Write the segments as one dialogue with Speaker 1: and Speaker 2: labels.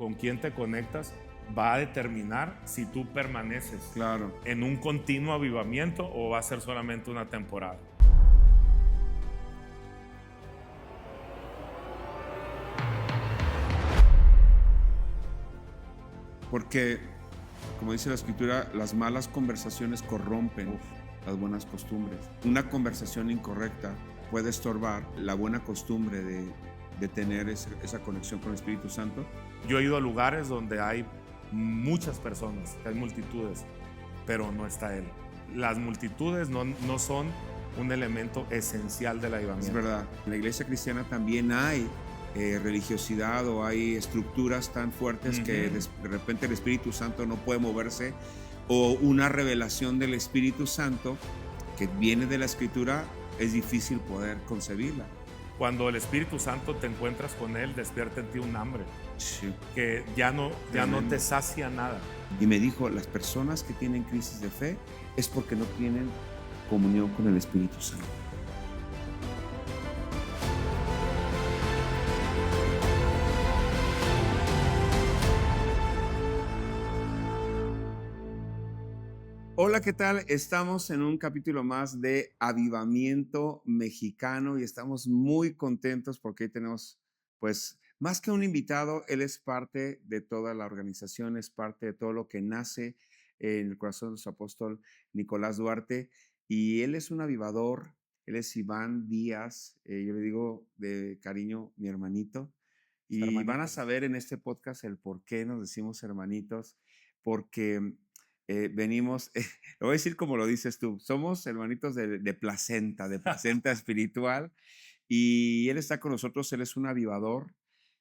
Speaker 1: con quién te conectas, va a determinar si tú permaneces
Speaker 2: Claro.
Speaker 1: en un continuo avivamiento o va a ser solamente una temporada.
Speaker 2: Porque, como dice la escritura, las malas conversaciones corrompen
Speaker 1: Uf.
Speaker 2: las buenas costumbres. Una conversación incorrecta puede estorbar la buena costumbre de tener esa conexión con el Espíritu Santo.
Speaker 1: Yo he ido a lugares donde hay muchas personas, hay multitudes, pero no está Él. Las multitudes no son un elemento esencial del avivamiento.
Speaker 2: Es verdad. En la iglesia cristiana también hay religiosidad o hay estructuras tan fuertes que de repente el Espíritu Santo no puede moverse, o una revelación del Espíritu Santo que viene de la Escritura es difícil poder concebirla.
Speaker 1: Cuando el Espíritu Santo te encuentras con Él, despierta en ti un hambre
Speaker 2: Sí.
Speaker 1: que ya no te sacia nada.
Speaker 2: Y me dijo, las personas que tienen crisis de fe es porque no tienen comunión con el Espíritu Santo. Hola, ¿qué tal? Estamos en un capítulo más de Avivamiento Mexicano y estamos muy contentos porque hoy tenemos, pues, más que un invitado, él es parte de toda la organización, es parte de todo lo que nace en el corazón de su apóstol Nicolás Duarte, y él es un avivador. Él es Iván Díaz, yo le digo de cariño mi hermanito, y van a saber en este podcast el por qué nos decimos hermanitos, porque venimos, lo voy a decir como lo dices tú, somos hermanitos de placenta espiritual, y él está con nosotros. Él es un avivador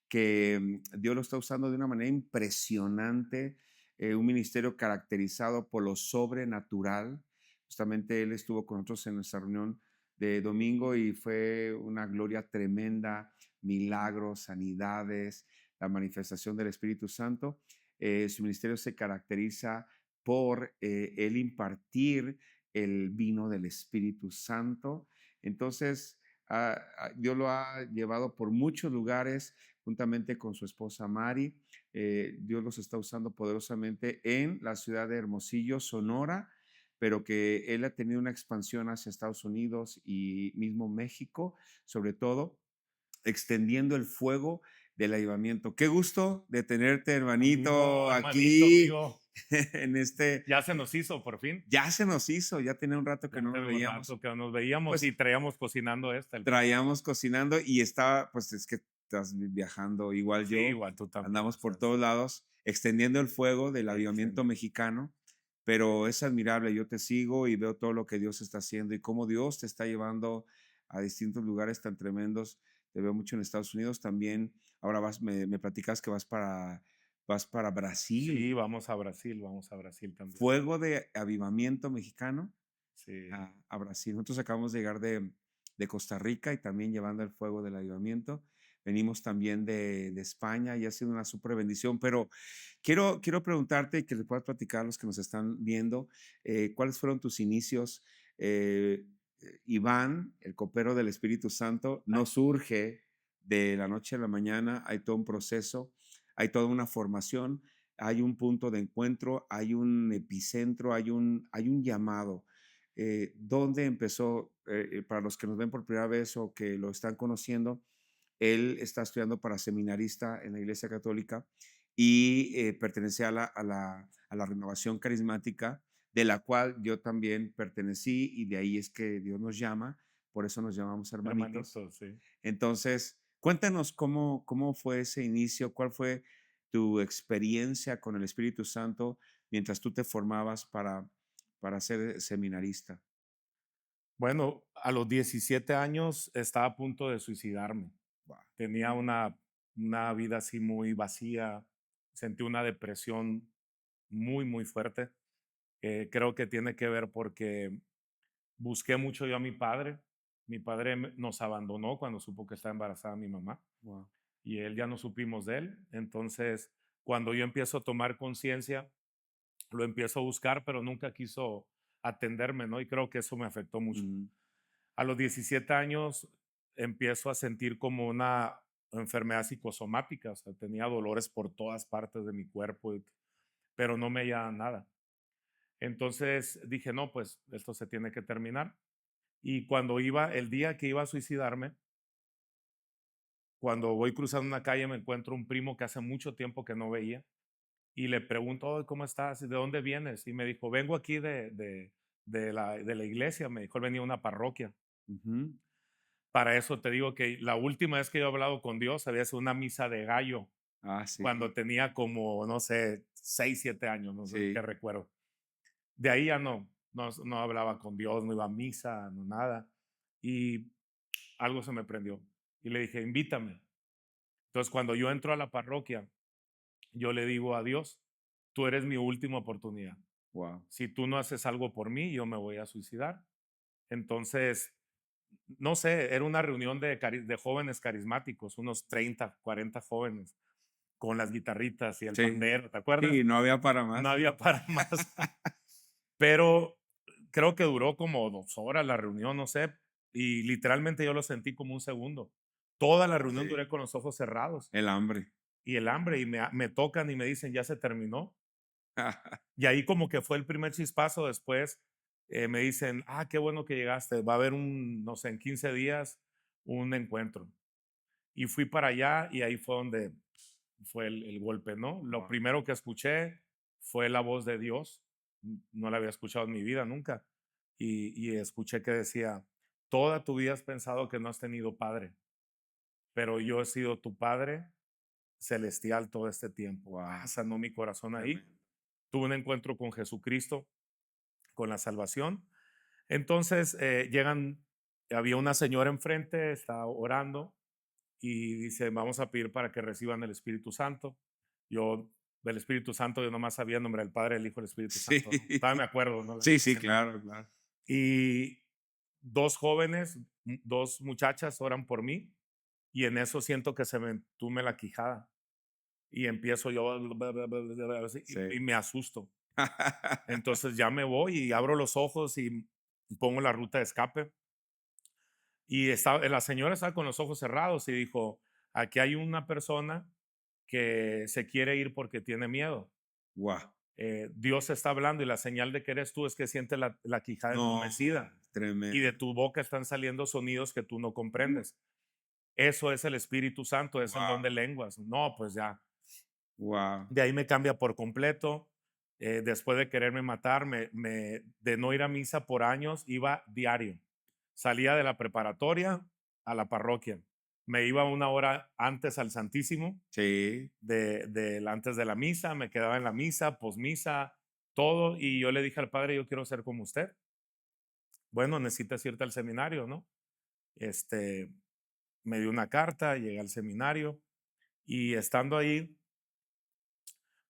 Speaker 2: que Dios lo está usando de una manera impresionante, un ministerio caracterizado por lo sobrenatural. Justamente él estuvo con nosotros en nuestra reunión de domingo y fue una gloria tremenda, milagros, sanidades, la manifestación del Espíritu Santo. Su ministerio se caracteriza por el impartir el vino del Espíritu Santo. Entonces, Dios lo ha llevado por muchos lugares juntamente con su esposa Mari. Dios los está usando poderosamente en la ciudad de Hermosillo, Sonora, pero que él ha tenido una expansión hacia Estados Unidos y mismo México, sobre todo extendiendo el fuego del avivamiento. Qué gusto de tenerte, hermanito, aquí.
Speaker 1: Amigo.
Speaker 2: En este,
Speaker 1: Ya se nos hizo por fin.
Speaker 2: ya se nos hizo, ya tenía un rato que
Speaker 1: Ya
Speaker 2: no nos
Speaker 1: tenía un
Speaker 2: veíamos.
Speaker 1: rato que no nos veíamos,
Speaker 2: Pues,
Speaker 1: y traíamos cocinando
Speaker 2: traíamos cocinando y estaba, pues es que estás viajando igual
Speaker 1: Sí,
Speaker 2: yo.
Speaker 1: igual tú también.
Speaker 2: Andamos por todos lados extendiendo el fuego del avivamiento mexicano, pero es admirable. Yo te sigo y veo todo lo que Dios está haciendo y cómo Dios te está llevando a distintos lugares tan tremendos. Te veo mucho en Estados Unidos también. Ahora me platicas que vas para Brasil.
Speaker 1: Sí, vamos a Brasil también.
Speaker 2: Fuego de avivamiento mexicano
Speaker 1: Sí.
Speaker 2: a Brasil. Nosotros acabamos de llegar de Costa Rica y también llevando el fuego del avivamiento. Venimos también de España y ha sido una súper bendición, pero quiero preguntarte y que le puedas platicar a los que nos están viendo, ¿cuáles fueron tus inicios? Iván, el copero del Espíritu Santo, no surge de la noche a la mañana, hay todo un proceso, hay toda una formación, hay un punto de encuentro, hay un epicentro, hay un llamado. ¿Dónde empezó? Para los que nos ven por primera vez o que lo están conociendo, él está estudiando para seminarista en la Iglesia Católica y pertenece a la renovación carismática, de la cual yo también pertenecí, y de ahí es que Dios nos llama, por eso nos llamamos hermanitos.
Speaker 1: Hermanitos, sí.
Speaker 2: Entonces, cuéntanos cómo fue ese inicio, cuál fue tu experiencia con el Espíritu Santo mientras tú te formabas para ser seminarista.
Speaker 1: Bueno, a los 17 años estaba a punto de suicidarme.
Speaker 2: Wow.
Speaker 1: Tenía una vida así muy vacía, sentí una depresión muy, muy fuerte. Creo que tiene que ver porque busqué mucho yo a mi padre. Mi padre nos abandonó cuando supo que estaba embarazada mi mamá,
Speaker 2: Wow.
Speaker 1: y él ya no supimos de él. Entonces, cuando yo empiezo a tomar conciencia, lo empiezo a buscar, pero nunca quiso atenderme, ¿no? Y creo que eso me afectó mucho.
Speaker 2: Mm.
Speaker 1: A los 17 años empiezo a sentir como enfermedad psicosomática, o sea, tenía dolores por todas partes de mi cuerpo, pero no me hallaba nada. Entonces dije, no, pues esto se tiene que terminar. Y cuando iba, el día que iba a suicidarme, cuando voy cruzando una calle me encuentro un primo que hace mucho tiempo que no veía y le pregunto: "Oye, ¿cómo estás? ¿De dónde vienes?". Y me dijo: "Vengo aquí de la iglesia", me dijo, él venía a una parroquia.
Speaker 2: Ujú.
Speaker 1: Para eso te digo que la última vez que yo he hablado con Dios había sido una misa de gallo,
Speaker 2: Ah, sí,
Speaker 1: cuando tenía como, no sé, 6 7 años, no sé qué
Speaker 2: sí.
Speaker 1: recuerdo. De ahí ya no hablaba con Dios, no iba a misa, no nada. Y algo se me prendió. Y le dije: "Invítame". Entonces, cuando yo entro a la parroquia, yo le digo a Dios: "Tú eres mi última oportunidad.
Speaker 2: Wow.
Speaker 1: Si tú no haces algo por mí, yo me voy a suicidar". Entonces, no sé, era una reunión de jóvenes carismáticos, unos 30 40 jóvenes, con las guitarritas y el
Speaker 2: Sí,
Speaker 1: pandero, ¿te acuerdas?
Speaker 2: sí, no había para
Speaker 1: No
Speaker 2: más.
Speaker 1: había para más. Pero creo que duró como 2 horas la reunión, no sé, y literalmente yo lo sentí como un segundo. Toda la reunión
Speaker 2: Sí,
Speaker 1: duré con los ojos cerrados
Speaker 2: el hambre.
Speaker 1: y el hambre, y me tocan y me dicen: "Ya se terminó". Y ahí como que fue el primer chispazo. Después, me dicen: "Ah, qué bueno que llegaste, va a haber no sé, en 15 días, un encuentro". Y fui para allá y ahí fue donde fue el golpe, ¿no? Lo
Speaker 2: Guau.
Speaker 1: primero que escuché fue la voz de Dios, no la había escuchado en mi vida nunca, y escuché que decía: "Toda tu vida has pensado que no has tenido padre, pero yo he sido tu padre celestial todo este tiempo".
Speaker 2: Guau,
Speaker 1: Sanó mi corazón ahí.
Speaker 2: tremendo.
Speaker 1: Tuve un encuentro con Jesucristo, con la salvación. Entonces, había una señora enfrente, estaba orando y dice: "Vamos a pedir para que reciban el Espíritu Santo". Yo, del Espíritu Santo, yo nomás sabía el nombre del Padre, del Hijo y del Espíritu
Speaker 2: Sí,
Speaker 1: Santo, ¿no? Todavía me acuerdo, ¿no?
Speaker 2: sí, sí, claro, claro.
Speaker 1: Y dos jóvenes, dos muchachas oran por mí y en eso siento que se me entume la quijada y empiezo yo así, y
Speaker 2: Sí.
Speaker 1: me asusto. Entonces ya me voy y abro los ojos y pongo la ruta de escape. Y la señora estaba con los ojos cerrados y dijo: "Aquí hay una persona que se quiere ir porque tiene miedo.
Speaker 2: Guau.
Speaker 1: Dios está hablando y la señal de que eres tú es que siente la quijada
Speaker 2: No,
Speaker 1: entumecida y de
Speaker 2: tremendo.
Speaker 1: tu boca están saliendo sonidos que tú no comprendes. Eso es el Espíritu Santo, es el
Speaker 2: Guau,
Speaker 1: don de lenguas". No, pues ya.
Speaker 2: guau.
Speaker 1: De ahí me cambia por completo. Después de quererme matar, de no ir a misa por años, iba diario. Salía de la preparatoria a la parroquia. Me iba una hora antes al Santísimo,
Speaker 2: Sí.
Speaker 1: antes de la misa, me quedaba en la misa, posmisa, todo. Y yo le dije al padre: "Yo quiero ser como usted". "Bueno, necesitas irte al seminario, ¿no?". Este, Me dio una carta, llegué al seminario y estando ahí,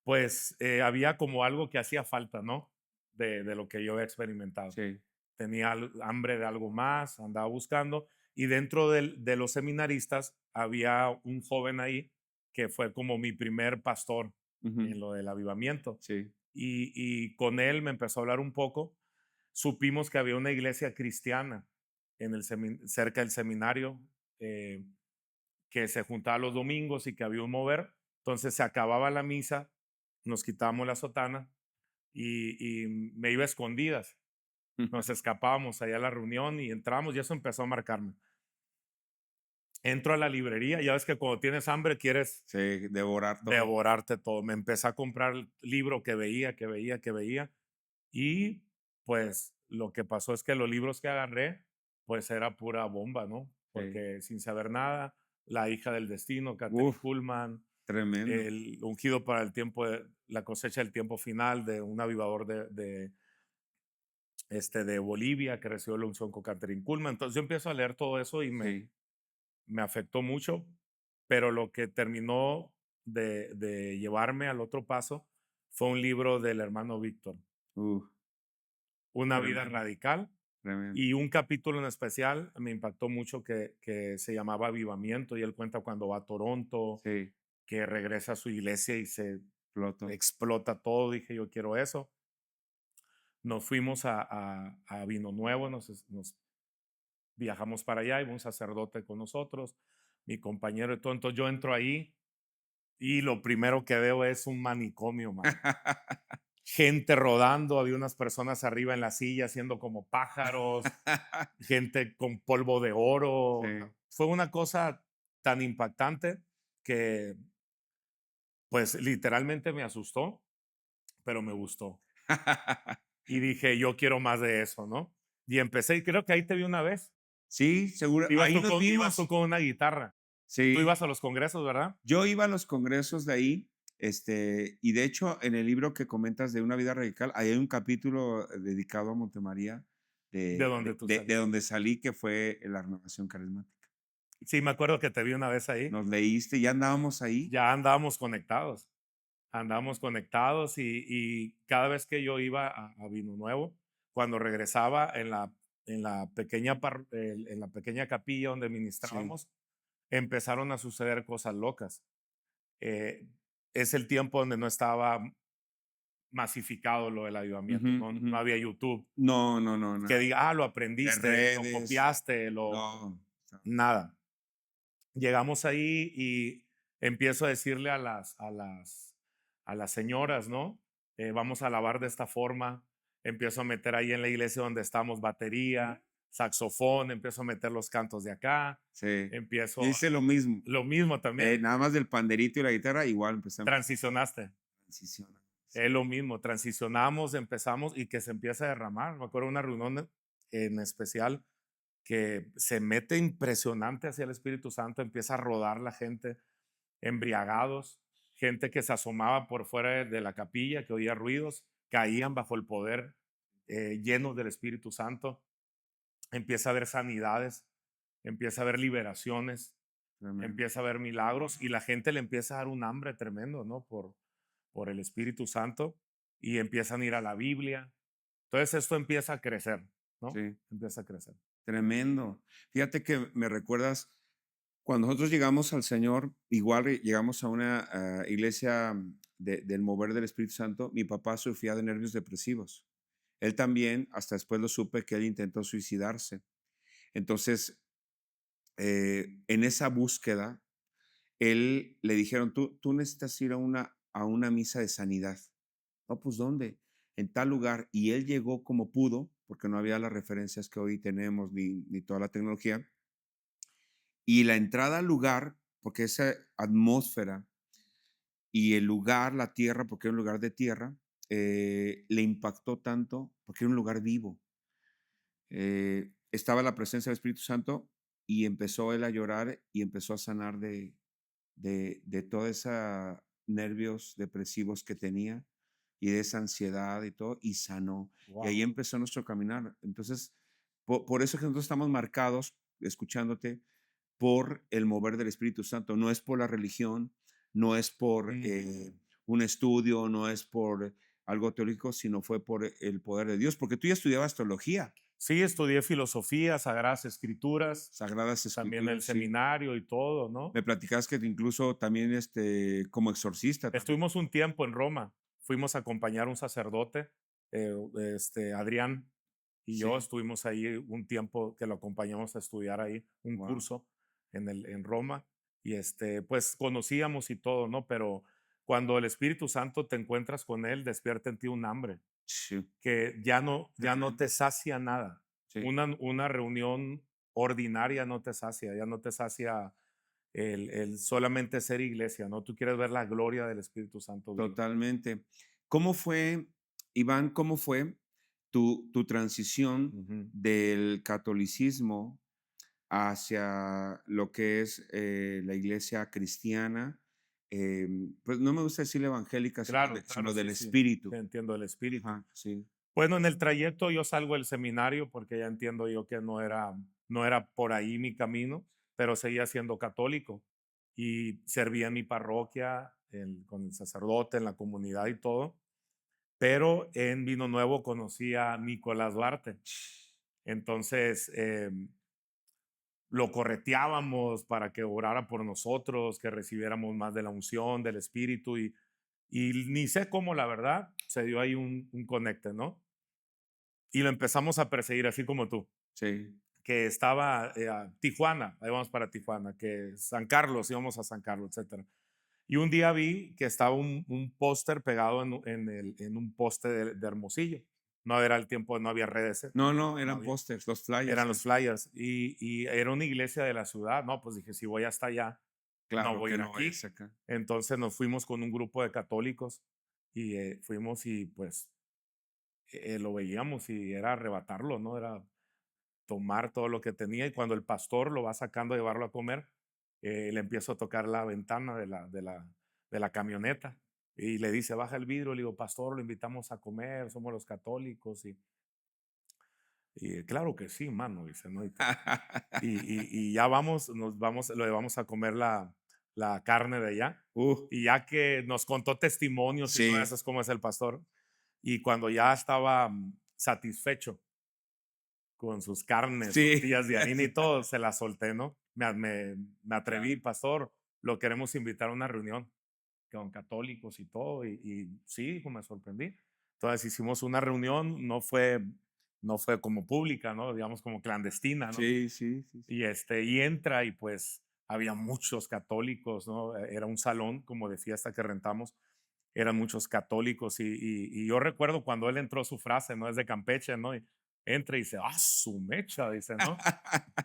Speaker 1: pues, había como algo que hacía falta, ¿no? De lo que yo había experimentado.
Speaker 2: Sí.
Speaker 1: Tenía hambre de algo más, andaba buscando, y dentro de los seminaristas había un joven ahí que fue como mi primer pastor
Speaker 2: Ujú.
Speaker 1: en lo del avivamiento.
Speaker 2: Sí.
Speaker 1: Y con él me empezó a hablar un poco. Supimos que había una iglesia cristiana cerca del seminario, eh, que se juntaba los domingos y que había un mover. Entonces se acababa la misa, nos quitábamos la sotana y me iba a escondidas. Nos escapábamos allá a la reunión y entramos y eso empezó a marcarme. Entro a la librería, ya ves que cuando tienes hambre quieres
Speaker 2: Sí, devorar todo.
Speaker 1: devorarte todo. Me empecé a comprar el libro que veía, que veía, que veía. Y pues lo que pasó es que los libros que agarré, pues era pura bomba, ¿no?
Speaker 2: Sí.
Speaker 1: Porque sin saber nada, La hija del destino, Catherine
Speaker 2: Uf,
Speaker 1: Kuhlman,
Speaker 2: tremendo.
Speaker 1: El ungido para la cosecha del tiempo final de un avivador de Bolivia que recibió la unción con Catherine Kuhlman. Entonces yo empiezo a leer todo eso y
Speaker 2: Sí.
Speaker 1: me afectó mucho, pero lo que terminó de llevarme al otro paso fue un libro del hermano Víctor,
Speaker 2: Uf,
Speaker 1: Una vida
Speaker 2: tremendo,
Speaker 1: radical.
Speaker 2: tremendo.
Speaker 1: Y un capítulo en especial me impactó mucho que se llamaba Avivamiento y él cuenta cuando va a Toronto,
Speaker 2: Sí,
Speaker 1: que regresa a su iglesia y se
Speaker 2: Ploto.
Speaker 1: explota todo. Dije, yo quiero eso. Nos fuimos a Vino Nuevo, nos viajamos para allá, y un sacerdote con nosotros. mi compañero y todo. Entonces yo entro ahí y lo primero que veo es un manicomio, mano. Gente rodando, había unas personas arriba en la silla haciendo como pájaros, gente con polvo de oro.
Speaker 2: Sí.
Speaker 1: No, fue una cosa tan impactante que pues literalmente me asustó, pero me gustó. Y dije, yo quiero más de eso, ¿no? Y empecé, y creo que ahí te vi una vez.
Speaker 2: Sí, seguro. Ahí nos
Speaker 1: Ibas tú
Speaker 2: vimos.
Speaker 1: con una guitarra. Tú
Speaker 2: Sí.
Speaker 1: ibas a los congresos, ¿verdad?
Speaker 2: Yo iba a los congresos de ahí, y de hecho, en el libro que comentas de Una vida radical, ahí hay un capítulo dedicado a Montemaría,
Speaker 1: De donde tú
Speaker 2: de
Speaker 1: saliste.
Speaker 2: donde salí, que fue la renovación carismática.
Speaker 1: Sí, me acuerdo que te vi una vez ahí.
Speaker 2: Nos leíste, ya andábamos ahí.
Speaker 1: Ya andábamos conectados. Andábamos conectados y cada vez que yo iba a Vino Nuevo, cuando regresaba en la pequeña capilla donde
Speaker 2: Sí.
Speaker 1: ministrábamos, empezaron a suceder cosas locas. Eh, es el tiempo donde no estaba masificado lo del
Speaker 2: Ujú,
Speaker 1: avivamiento, no,
Speaker 2: ujú.
Speaker 1: no había YouTube
Speaker 2: No, no, no,
Speaker 1: que
Speaker 2: nada.
Speaker 1: diga, lo
Speaker 2: De
Speaker 1: aprendiste, lo
Speaker 2: redes,
Speaker 1: copiaste,
Speaker 2: no.
Speaker 1: nada. Llegamos ahí y empiezo a decirle a las señoras, ¿no? Vamos a lavar de esta forma. Empiezo a meter ahí en la iglesia donde estamos batería, saxofón, empiezo a meter los cantos de acá,
Speaker 2: Sí. Yo
Speaker 1: empiezo
Speaker 2: hice lo mismo.
Speaker 1: lo mismo también.
Speaker 2: Nada más del panderito y la guitarra, igual empezamos a
Speaker 1: Transicionaste.
Speaker 2: transicionar.
Speaker 1: Es
Speaker 2: Sí.
Speaker 1: lo mismo, transicionamos, empezamos y que se empieza a derramar. Me acuerdo de una reunión en especial que se mete impresionante hacia el Espíritu Santo, empieza a rodar la gente, embriagados, gente que se asomaba por fuera de la capilla, que oía ruidos, caían bajo el poder, llenos del Espíritu Santo. Empieza a haber sanidades, empieza a haber liberaciones,
Speaker 2: Tremendo.
Speaker 1: empieza a haber milagros y la gente le empieza a dar un hambre tremendo, ¿no? Por el Espíritu Santo y empiezan a ir a la Biblia. Entonces esto empieza a crecer, ¿no?
Speaker 2: Sí.
Speaker 1: Empieza a crecer.
Speaker 2: Tremendo. Fíjate que me recuerdas, cuando nosotros llegamos al Señor, igual llegamos a una iglesia del mover del Espíritu Santo, mi papá sufría de nervios depresivos. Él también, hasta después lo supe que él intentó suicidarse. Entonces, en esa búsqueda, él le dijeron, tú necesitas ir a una misa de sanidad. No, pues ¿dónde? En tal lugar. Y él llegó como pudo, porque no había las referencias que hoy tenemos ni toda la tecnología. Y la entrada al lugar, porque esa atmósfera y el lugar, la tierra, porque era un lugar de tierra, le impactó tanto, porque era un lugar vivo. Estaba la presencia del Espíritu Santo y empezó él a llorar y empezó a sanar de toda esa nervios depresivos que tenía y de esa ansiedad y todo, y sanó. Y ahí
Speaker 1: Wow.
Speaker 2: empezó nuestro caminar. Entonces, por eso que nosotros estamos marcados, escuchándote, por el mover del Espíritu Santo. No es por la religión, no es por un estudio, no es por algo teórico, sino fue por el poder de Dios. Porque tú ya estudiabas teología,
Speaker 1: Sí, estudié filosofía, sagradas escrituras,
Speaker 2: Sagradas
Speaker 1: también el
Speaker 2: Escrituras, sí.
Speaker 1: seminario y todo, ¿no?
Speaker 2: Me platicabas que incluso también como exorcista también.
Speaker 1: Estuvimos un tiempo en Roma, fuimos a acompañar a un sacerdote, eh, Adrián y yo
Speaker 2: Sí,
Speaker 1: estuvimos ahí un tiempo que lo acompañamos a estudiar ahí un
Speaker 2: wow.
Speaker 1: curso en Roma y pues conocíamos y todo, ¿no? Pero cuando el Espíritu Santo te encuentras con él, despierta en ti un hambre
Speaker 2: Sí,
Speaker 1: que ya no
Speaker 2: tremendo.
Speaker 1: te sacia nada.
Speaker 2: Sí,
Speaker 1: Una reunión ordinaria no te sacia, ya no te sacia el solamente ser iglesia, ¿no? Tú quieres ver la gloria del Espíritu Santo vivo.
Speaker 2: totalmente. ¿Cómo fue, Iván, cómo fue tu transición
Speaker 1: Ujú.
Speaker 2: del catolicismo hacia lo que es la iglesia cristiana? Pues no me gusta decir evangélica,
Speaker 1: Claro,
Speaker 2: sino
Speaker 1: claro,
Speaker 2: del
Speaker 1: sí, sí,
Speaker 2: espíritu.
Speaker 1: te entiendo el espíritu.
Speaker 2: Ajá, sí,
Speaker 1: Bueno, en el trayecto yo salgo del seminario porque ya entiendo yo que no era por ahí mi camino, pero seguía siendo católico y servía en mi parroquia, con el sacerdote, en la comunidad y todo. Pero en Vino Nuevo conocí a Nicolás Duarte. Entonces, lo correteábamos para que orara por nosotros, que recibiéramos más de la unción, del Espíritu, y ni sé cómo, la verdad, se dio ahí un conecte, ¿no? Y lo empezamos a perseguir así como tú.
Speaker 2: sí.
Speaker 1: que estaba Tijuana, ahí vamos para Tijuana, que San Carlos, íbamos a San Carlos, etcétera. Y un día vi que estaba un póster pegado en un poste de Hermosillo. No era el tiempo, no había redes,
Speaker 2: No, no,
Speaker 1: no
Speaker 2: eran
Speaker 1: había,
Speaker 2: pósters, los flyers,
Speaker 1: eran
Speaker 2: sí.
Speaker 1: los flyers y era una iglesia de la ciudad. No, pues dije, si voy hasta allá, no
Speaker 2: Claro
Speaker 1: voy a
Speaker 2: que
Speaker 1: ir
Speaker 2: no vayas
Speaker 1: aquí.
Speaker 2: acá.
Speaker 1: Entonces nos fuimos con un grupo de católicos y fuimos y pues lo veíamos y era arrebatarlo, ¿no? Era tomar todo lo que tenía y cuando el pastor lo va sacando a llevarlo a comer, le empiezo a tocar la ventana de la camioneta y le dice, baja el vidrio, le digo, pastor, lo invitamos a comer, somos los católicos y claro que sí, mano, dice, ¿no? Y ya vamos, nos vamos, lo llevamos a comer la carne de allá
Speaker 2: Uh,
Speaker 1: y ya que nos contó testimonios y todo
Speaker 2: sí,
Speaker 1: eso es como es el pastor y cuando ya estaba satisfecho con sus carnes,
Speaker 2: sí.
Speaker 1: tortillas de harina y todo, se las solté, ¿no? Me atreví, pastor, lo queremos invitar a una reunión con católicos y todo, y sí, hijo, me sorprendí. Entonces hicimos una reunión, no fue como pública, ¿no? Digamos como clandestina, ¿no?
Speaker 2: Sí, sí, sí, sí.
Speaker 1: Y entra y pues había muchos católicos, ¿no? Era un salón como de fiesta que rentamos, eran muchos católicos y yo recuerdo cuando él entró su frase, ¿no? Es de Campeche, ¿no? Y entra y dice, ah, su mecha, dice, ¿no?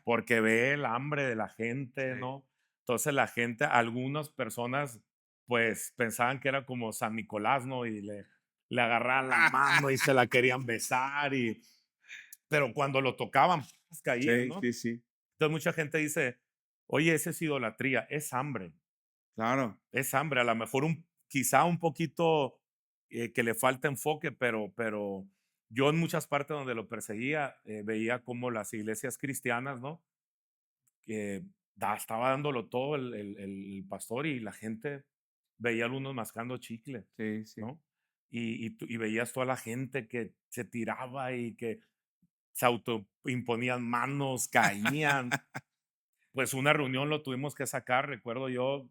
Speaker 1: Porque ve el hambre de la gente,
Speaker 2: Sí.
Speaker 1: ¿no? Entonces la gente, algunas personas, pues pensaban que era como San Nicolás, ¿no? Y le agarraban la mano y se la querían besar, pero cuando lo tocaban, pues, caían,
Speaker 2: Sí,
Speaker 1: ¿no?
Speaker 2: sí, sí,
Speaker 1: Entonces mucha gente dice, oye, esa es idolatría,
Speaker 2: claro.
Speaker 1: es hambre, a lo mejor quizá un poquito que le falta enfoque, pero yo en muchas partes donde lo perseguía, veía como las iglesias cristianas, ¿no? Que estaba dándolo todo el pastor y la gente veía a algunos mascando chicle,
Speaker 2: Sí, sí.
Speaker 1: ¿no? Y veías toda la gente que se tiraba y que se autoimponían manos, caían. Pues una reunión lo tuvimos que sacar, recuerdo yo,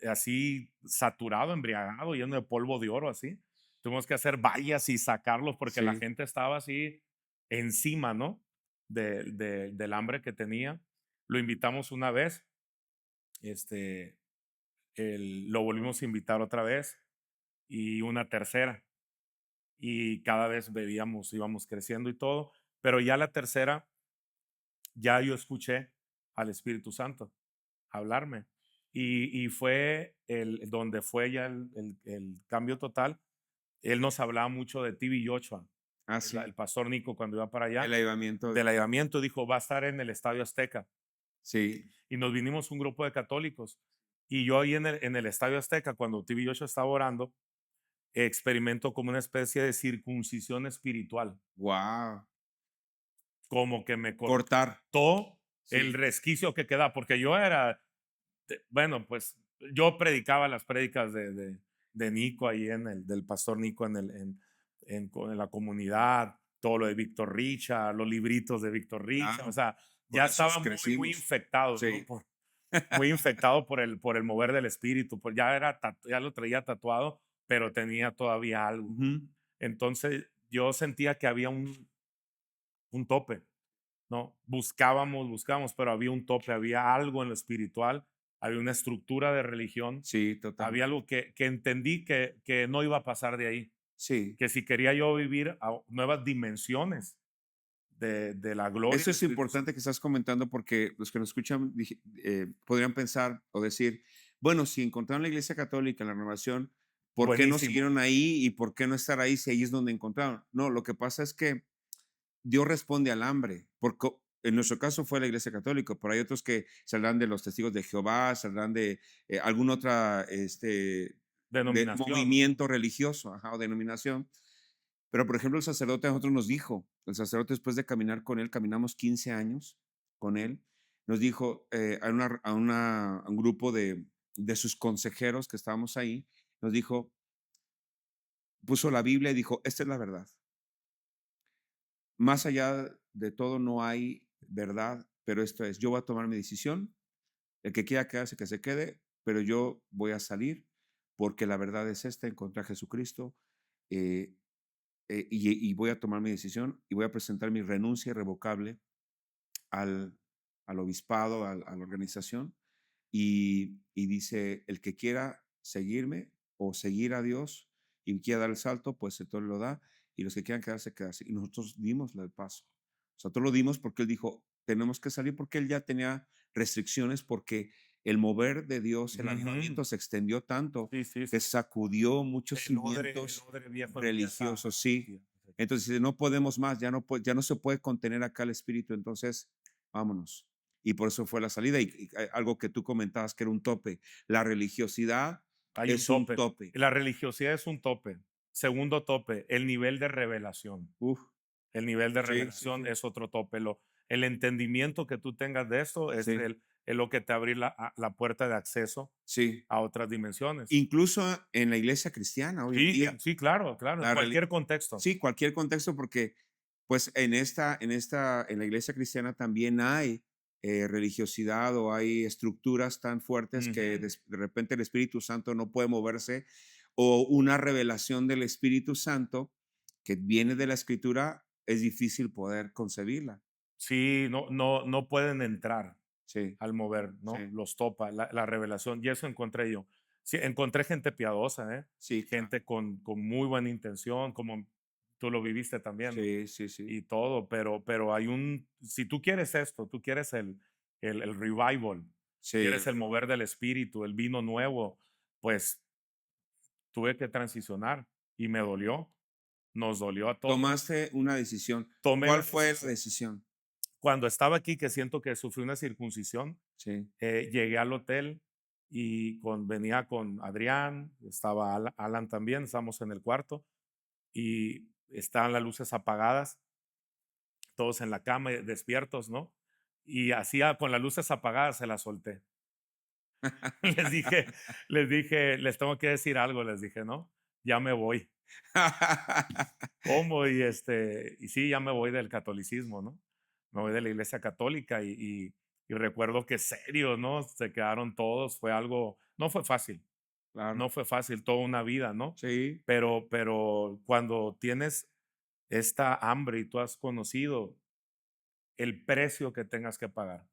Speaker 1: así saturado, embriagado, lleno de polvo de oro, así. Tuvimos que hacer vallas y sacarlos porque la
Speaker 2: Sí,
Speaker 1: gente estaba así encima, ¿no? Del hambre que tenía. Lo invitamos una vez, este, lo volvimos a invitar otra vez y una tercera. Y cada vez bebíamos, íbamos creciendo y todo. Pero ya la tercera, ya yo escuché al Espíritu Santo hablarme. Y fue donde fue ya el cambio total. Él nos hablaba mucho de TV Joshua,
Speaker 2: ah,
Speaker 1: el,
Speaker 2: sí.
Speaker 1: el pastor Nico, cuando iba para
Speaker 2: El
Speaker 1: allá,
Speaker 2: avivamiento
Speaker 1: del
Speaker 2: de
Speaker 1: ayudamiento, dijo, va a estar en el Estadio Azteca.
Speaker 2: sí,
Speaker 1: Y nos vinimos un grupo de católicos. Y yo ahí en el Estadio Azteca, cuando TV Joshua estaba orando, experimento como una especie de circuncisión espiritual,
Speaker 2: guau.
Speaker 1: como que me
Speaker 2: Cortar,
Speaker 1: cortó el
Speaker 2: sí.
Speaker 1: resquicio que queda, porque yo era bueno, pues yo predicaba las prédicas de Nico ahí del pastor Nico en la comunidad, todo lo de Víctor Richa, los libritos de Víctor Richa, o
Speaker 2: Claro,
Speaker 1: sea,
Speaker 2: con
Speaker 1: ya
Speaker 2: esos
Speaker 1: estaba muy, muy
Speaker 2: crecimos.
Speaker 1: infectado, ¿no?
Speaker 2: Sí.
Speaker 1: Muy infectado por el mover del espíritu, pues ya lo traía tatuado, pero tenía todavía algo.
Speaker 2: Ujú.
Speaker 1: Entonces yo sentía que había un tope, ¿no? Buscábamos, pero había un tope, había algo en lo espiritual, había una estructura de religión,
Speaker 2: Sí, total.
Speaker 1: había algo que entendí que no iba a pasar de ahí,
Speaker 2: Sí.
Speaker 1: que si quería yo vivir a nuevas dimensiones de la gloria
Speaker 2: Eso
Speaker 1: del
Speaker 2: es
Speaker 1: Espíritu
Speaker 2: importante
Speaker 1: Santo.
Speaker 2: que estás comentando porque los que nos escuchan podrían pensar o decir, bueno, si encontraron la iglesia católica en la renovación, ¿por qué no
Speaker 1: Buenísimo.
Speaker 2: siguieron ahí y por qué no estar ahí si ahí es donde encontraron? No, lo que pasa es que Dios responde al hambre, porque en nuestro caso fue la iglesia católica, pero hay otros que saldrán de los testigos de Jehová, saldrán de alguna otra de
Speaker 1: Denominación, ¿no?
Speaker 2: movimiento religioso, ajá, o denominación. Pero, por ejemplo, el sacerdote a nosotros nos dijo, el sacerdote después de caminar con él, caminamos 15 años con él, nos dijo a un grupo de sus consejeros que estábamos ahí, nos dijo, puso la Biblia y dijo, esta es la verdad. Más allá de todo no hay verdad, pero esto es, yo voy a tomar mi decisión, el que quiera quedarse, que se quede, pero yo voy a salir porque la verdad es esta, encontrar a Jesucristo eh, y voy a tomar mi decisión y voy a presentar mi renuncia irrevocable al, al obispado, a la organización, y dice, el que quiera seguirme o seguir a Dios y quiera dar el salto, pues entonces lo da, y los que quieran quedarse, quedarse. Y nosotros dimos el paso. Nosotros lo dimos porque Él dijo, tenemos que salir porque Él ya tenía restricciones, porque el mover de Dios, el
Speaker 1: Ujú.
Speaker 2: avivamiento se extendió tanto
Speaker 1: Sí, sí,
Speaker 2: que
Speaker 1: sí.
Speaker 2: sacudió muchos
Speaker 1: El
Speaker 2: cimientos
Speaker 1: odre viejo empieza
Speaker 2: religiosos, sí.
Speaker 1: sí,
Speaker 2: Entonces, dice, no podemos más, ya no se puede contener acá el espíritu, entonces vámonos. Y por eso fue la salida. Y algo que tú comentabas que era un tope. La religiosidad
Speaker 1: hay un
Speaker 2: es un
Speaker 1: tope.
Speaker 2: tope.
Speaker 1: La religiosidad es un tope. Segundo tope, el nivel de revelación.
Speaker 2: Uf,
Speaker 1: El nivel de
Speaker 2: sí, sí,
Speaker 1: revelación
Speaker 2: sí.
Speaker 1: es otro tope. El entendimiento que tú tengas de esto
Speaker 2: Sí,
Speaker 1: es lo que te abre la puerta de acceso
Speaker 2: sí.
Speaker 1: a otras dimensiones.
Speaker 2: Incluso en la iglesia cristiana hoy en
Speaker 1: Sí,
Speaker 2: día,
Speaker 1: sí, claro, claro, en
Speaker 2: la reli-
Speaker 1: cualquier contexto.
Speaker 2: sí, cualquier contexto, porque pues en la iglesia cristiana también hay religiosidad o hay estructuras tan fuertes que
Speaker 1: Ujú.
Speaker 2: de repente el Espíritu Santo no puede moverse, o una revelación del Espíritu Santo que viene de la Escritura es difícil poder concebirla.
Speaker 1: Sí, no pueden entrar
Speaker 2: Sí,
Speaker 1: al mover, ¿no?
Speaker 2: sí,
Speaker 1: Los topa, la revelación. Y eso encontré yo. Sí, encontré gente piadosa, ¿eh?
Speaker 2: sí, claro.
Speaker 1: Gente con muy buena intención, como tú lo viviste también,
Speaker 2: Sí, sí, sí,
Speaker 1: y todo, pero hay si tú quieres esto, tú quieres el revival, quieres
Speaker 2: sí.
Speaker 1: el mover del espíritu, el vino nuevo, pues tuve que transicionar y me dolió, nos dolió a todos.
Speaker 2: Tomaste una decisión.
Speaker 1: Tomé
Speaker 2: ¿Cuál
Speaker 1: la
Speaker 2: fue la
Speaker 1: decisión.
Speaker 2: decisión?
Speaker 1: Cuando estaba aquí, que siento que sufrí una circuncisión,
Speaker 2: Sí.
Speaker 1: llegué al hotel y venía con Adrián, estaba Alan también, estamos en el cuarto y estaban las luces apagadas, todos en la cama, despiertos, ¿no? Y hacía con las luces apagadas, se las solté. Les dije, les tengo que decir algo, les dije, ¿no? Ya me voy. ¿Cómo? Y sí, ya me voy del catolicismo, ¿no? Me voy de la iglesia católica y recuerdo que serio, ¿no? Se quedaron todos, fue algo, no fue fácil,
Speaker 2: Claro.
Speaker 1: no fue fácil, toda una vida, ¿no?
Speaker 2: Sí,
Speaker 1: Pero cuando tienes esta hambre y tú has conocido el precio que tengas que pagar,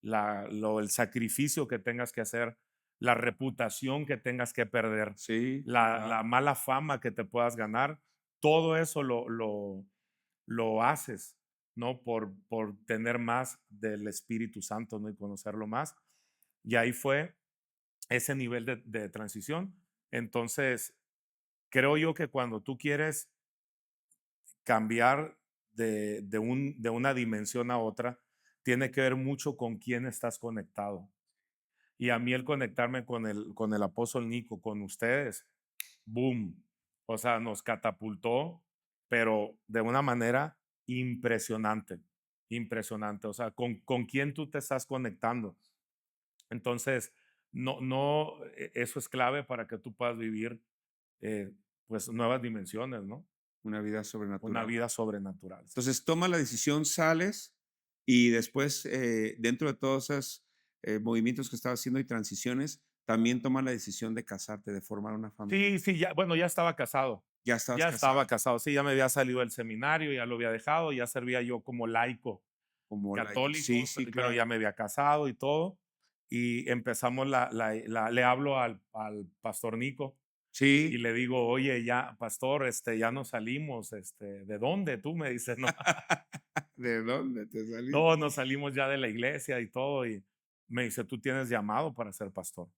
Speaker 1: el sacrificio que tengas que hacer, la reputación que tengas que perder,
Speaker 2: sí,
Speaker 1: la
Speaker 2: claro.
Speaker 1: mala fama que te puedas ganar, todo eso lo haces, ¿no? Por tener más del Espíritu Santo, ¿no? Y conocerlo más. Y ahí fue ese nivel de transición. Entonces, creo yo que cuando tú quieres cambiar de una dimensión a otra, tiene que ver mucho con quién estás conectado. Y a mí el conectarme con el apóstol Nico, con ustedes, boom, o sea, nos catapultó, pero de una manera impresionante, impresionante. O sea, con quién tú te estás conectando. Entonces, eso es clave para que tú puedas vivir, eh, pues, nuevas dimensiones, ¿no?
Speaker 2: Una vida
Speaker 1: Una
Speaker 2: sobrenatural.
Speaker 1: vida sobrenatural. Sí.
Speaker 2: Entonces, toma la decisión, sales y después, dentro de todos esos movimientos que estabas haciendo y transiciones, también toma la decisión de casarte, de formar una familia.
Speaker 1: Sí, sí, ya, bueno, ya estaba casado.
Speaker 2: Ya estabas
Speaker 1: Ya estaba
Speaker 2: casado
Speaker 1: casado, sí, ya me había salido del seminario, ya lo había dejado, ya servía yo como laico
Speaker 2: como laico. Sí,
Speaker 1: católico,
Speaker 2: sí,
Speaker 1: pero ya
Speaker 2: claro.
Speaker 1: me había casado y todo. Y empezamos le hablo al pastor Nico y
Speaker 2: Sí.
Speaker 1: le digo, oye, ya, pastor, ya nos salimos, ¿de dónde? Tú me dices, no,
Speaker 2: ¿De dónde te saliste?
Speaker 1: no, nos salimos ya de la iglesia y todo. Y me dice, tú tienes llamado para ser pastor.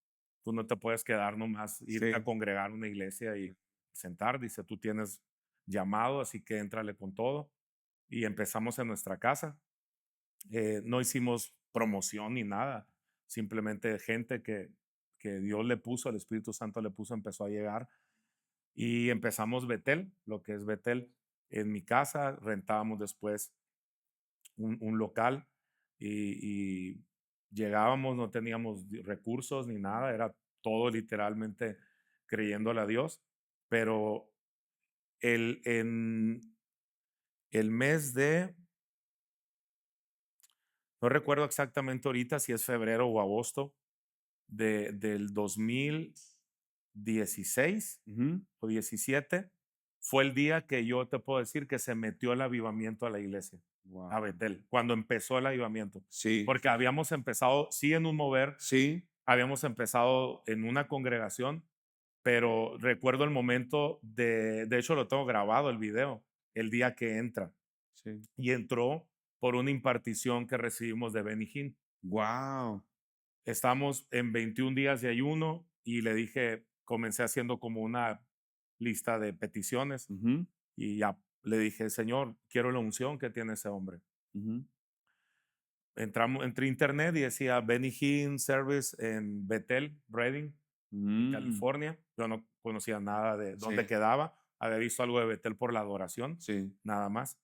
Speaker 1: Tú no te puedes quedar nomás, irte a
Speaker 2: Sí.
Speaker 1: congregar a una iglesia y sentar. Dice, tú tienes llamado, así que éntrale con todo. Y empezamos en nuestra casa. No hicimos promoción ni nada. Simplemente gente que Dios le puso, el Espíritu Santo le puso, empezó a llegar. Y empezamos Betel, lo que es Betel, en mi casa. Rentábamos después un local y llegábamos, no teníamos recursos ni nada, era todo literalmente creyéndole a Dios, pero en el mes no recuerdo exactamente ahorita si es febrero o agosto del 2016
Speaker 2: Ujú.
Speaker 1: o 17, fue el día que yo te puedo decir que se metió el avivamiento a la iglesia. a
Speaker 2: Wow.
Speaker 1: Betel, cuando empezó el avivamiento.
Speaker 2: Sí,
Speaker 1: Porque habíamos empezado, sí, en un mover,
Speaker 2: sí,
Speaker 1: habíamos empezado en una congregación, pero recuerdo el momento de hecho lo tengo grabado el video, el día que entra.
Speaker 2: sí.
Speaker 1: Y entró por una impartición que recibimos de Benny Hinn.
Speaker 2: Wow.
Speaker 1: Estamos en 21 días de ayuno y le dije, comencé haciendo como una lista de peticiones
Speaker 2: Ujú,
Speaker 1: y ya le dije, Señor, quiero la unción que tiene ese hombre.
Speaker 2: ujú.
Speaker 1: Entré a internet y decía Benny Hinn Service en Bethel, Redding, en
Speaker 2: Mm,
Speaker 1: California. Yo no conocía nada de dónde
Speaker 2: sí,
Speaker 1: quedaba. Había visto algo de Bethel por la adoración,
Speaker 2: sí,
Speaker 1: nada más.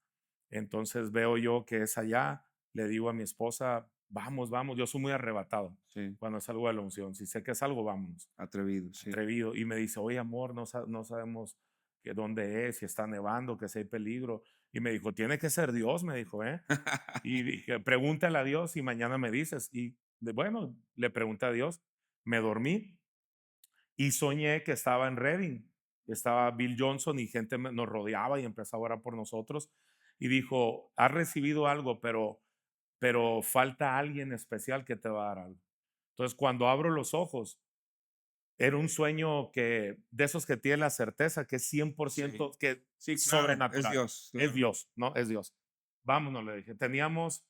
Speaker 1: Entonces veo yo que es allá. Le digo a mi esposa, vamos, vamos. Yo soy muy arrebatado
Speaker 2: sí.
Speaker 1: cuando es algo de la unción. Si sé que es algo, vámonos.
Speaker 2: Atrevido, sí.
Speaker 1: Atrevido. Y me dice, oye, amor, no sabemos que dónde es, si está nevando, que si hay peligro. Y me dijo, tiene que ser Dios, me dijo, ¿eh? Y dije, pregúntale a Dios y mañana me dices. Y bueno, le pregunté a Dios, me dormí y soñé que estaba en Reading. Estaba Bill Johnson y gente nos rodeaba y empezó a orar por nosotros. Y dijo, has recibido algo, pero falta alguien especial que te va a dar algo. Entonces, cuando abro los ojos, era un sueño que, de esos que tiene la certeza que es cien por
Speaker 2: Sí,
Speaker 1: ciento que
Speaker 2: sí, claro, es
Speaker 1: sobrenatural.
Speaker 2: Dios,
Speaker 1: Es
Speaker 2: claro.
Speaker 1: Dios, ¿no? Es Dios. Vámonos, le dije. Teníamos,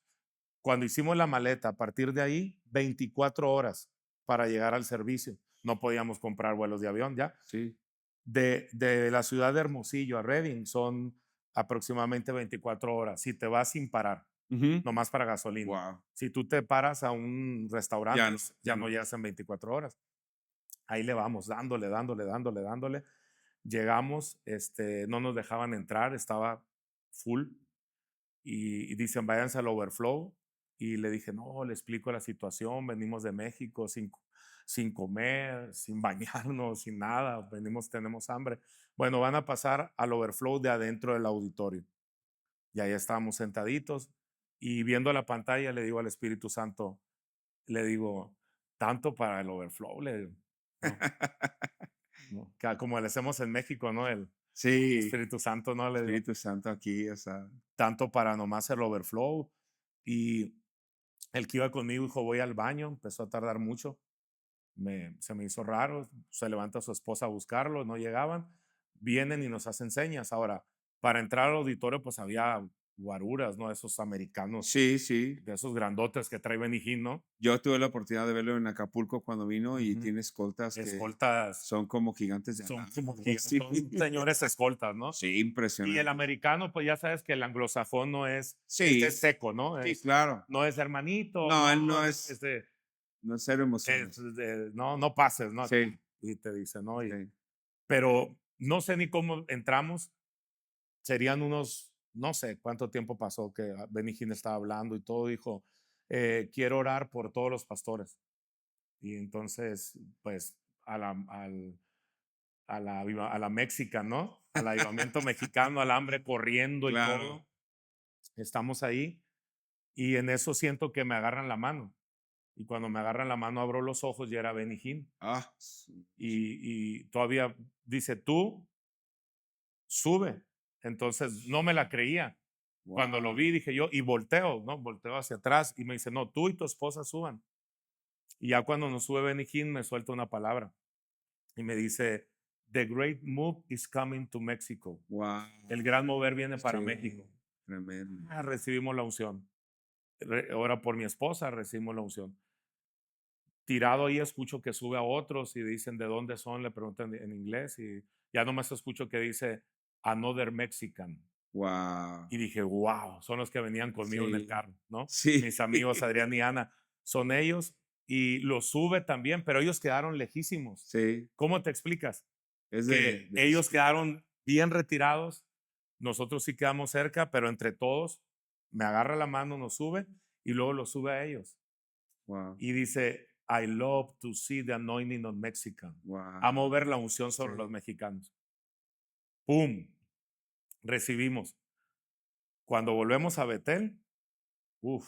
Speaker 1: cuando hicimos la maleta, a partir de ahí, 24 horas para llegar al servicio. No podíamos comprar vuelos de avión ya.
Speaker 2: Sí.
Speaker 1: De la ciudad de Hermosillo a Reading son aproximadamente 24 horas. Si te vas sin parar,
Speaker 2: Ujú.
Speaker 1: nomás para gasolina.
Speaker 2: Guau.
Speaker 1: Si tú te paras a un
Speaker 2: Ya
Speaker 1: restaurante,
Speaker 2: no, ya
Speaker 1: ya no
Speaker 2: no.
Speaker 1: llegas en 24 horas. Ahí le vamos, dándole, dándole, dándole, dándole. Llegamos, no nos dejaban entrar, estaba full y dicen, váyanse al overflow. Y le dije, no, le explico la situación, venimos de México sin comer, sin bañarnos, sin nada, venimos, tenemos hambre. Bueno, van a pasar al overflow de adentro del auditorio. Y ahí estábamos sentaditos y viendo la pantalla le digo al Espíritu Santo, le digo, tanto para el overflow, le digo, ¿no? ¿No? Como le hacemos en México, ¿no? El
Speaker 2: Sí,
Speaker 1: Espíritu Santo, ¿no? Le digo,
Speaker 2: Espíritu Santo aquí, o sea,
Speaker 1: tanto para nomás el overflow. Y el que iba conmigo dijo, voy al baño, empezó a tardar mucho, se me hizo raro, se levanta su esposa a buscarlo, no llegaban, vienen y nos hacen señas. Ahora, para entrar al auditorio, pues había guaruras, ¿no? Esos americanos,
Speaker 2: sí, sí.
Speaker 1: de esos grandotes que trae Benny Hinn, ¿no?
Speaker 2: Yo tuve la oportunidad de verlo en Acapulco cuando vino y
Speaker 1: Ujú.
Speaker 2: tiene escoltas que
Speaker 1: Escoltas,
Speaker 2: son como gigantes de
Speaker 1: son
Speaker 2: ala,
Speaker 1: como
Speaker 2: algo
Speaker 1: gigantes,
Speaker 2: así.
Speaker 1: son señores escoltas, ¿no?
Speaker 2: Sí,
Speaker 1: Y el
Speaker 2: impresionantes.
Speaker 1: americano, pues ya sabes que el anglosajón no es,
Speaker 2: Sí,
Speaker 1: es seco, ¿no?
Speaker 2: sí, claro.
Speaker 1: No es hermanito,
Speaker 2: No,
Speaker 1: no,
Speaker 2: él no
Speaker 1: es
Speaker 2: es,
Speaker 1: de,
Speaker 2: no es cero emociones.
Speaker 1: no, no pases, ¿no?
Speaker 2: Sí,
Speaker 1: Y te dice, ¿no?
Speaker 2: sí.
Speaker 1: Pero no sé ni cómo entramos, serían unos, no sé cuánto tiempo pasó que Benny Hinn estaba hablando y todo, dijo, quiero orar por todos los pastores. Y entonces, pues, a la Méxica, ¿no? Al avivamiento mexicano, al hambre corriendo y
Speaker 2: Claro.
Speaker 1: todo. Estamos ahí y en eso siento que me agarran la mano. Y cuando me agarran la mano abro los ojos y era Benny Hinn.
Speaker 2: Ah,
Speaker 1: Y todavía dice, tú sube. Entonces no me la creía. Cuando lo
Speaker 2: wow.
Speaker 1: vi dije yo, y volteo, ¿no? Volteo hacia atrás y me dice, no, tú y tu esposa suban. Y ya cuando nos sube Benny Hinn me suelta una palabra y me dice, The great move is coming to Mexico.
Speaker 2: Wow.
Speaker 1: El gran mover viene para
Speaker 2: Sí,
Speaker 1: México.
Speaker 2: tremendo.
Speaker 1: Recibimos la unción. Ahora por mi esposa recibimos la unción. Tirado ahí escucho que sube a otros y dicen de dónde son, le preguntan en inglés y ya nomás escucho que dice Another Mexican.
Speaker 2: Wow.
Speaker 1: Y dije, wow, son los que venían conmigo en el
Speaker 2: Sí,
Speaker 1: carro, ¿no?
Speaker 2: sí,
Speaker 1: Mis amigos Adrián y Ana, son ellos y los sube también, pero ellos quedaron lejísimos.
Speaker 2: sí.
Speaker 1: ¿Cómo te explicas?
Speaker 2: Es
Speaker 1: Que
Speaker 2: de
Speaker 1: ellos quedaron bien retirados, nosotros sí quedamos cerca, pero entre todos me agarra la mano, nos sube y luego los sube a ellos.
Speaker 2: wow,
Speaker 1: Y dice, I love to see the anointing of Mexican.
Speaker 2: wow.
Speaker 1: Amo ver la unción sobre
Speaker 2: Sí,
Speaker 1: los mexicanos. ¡Pum! Recibimos. Cuando volvemos a Betel, uff,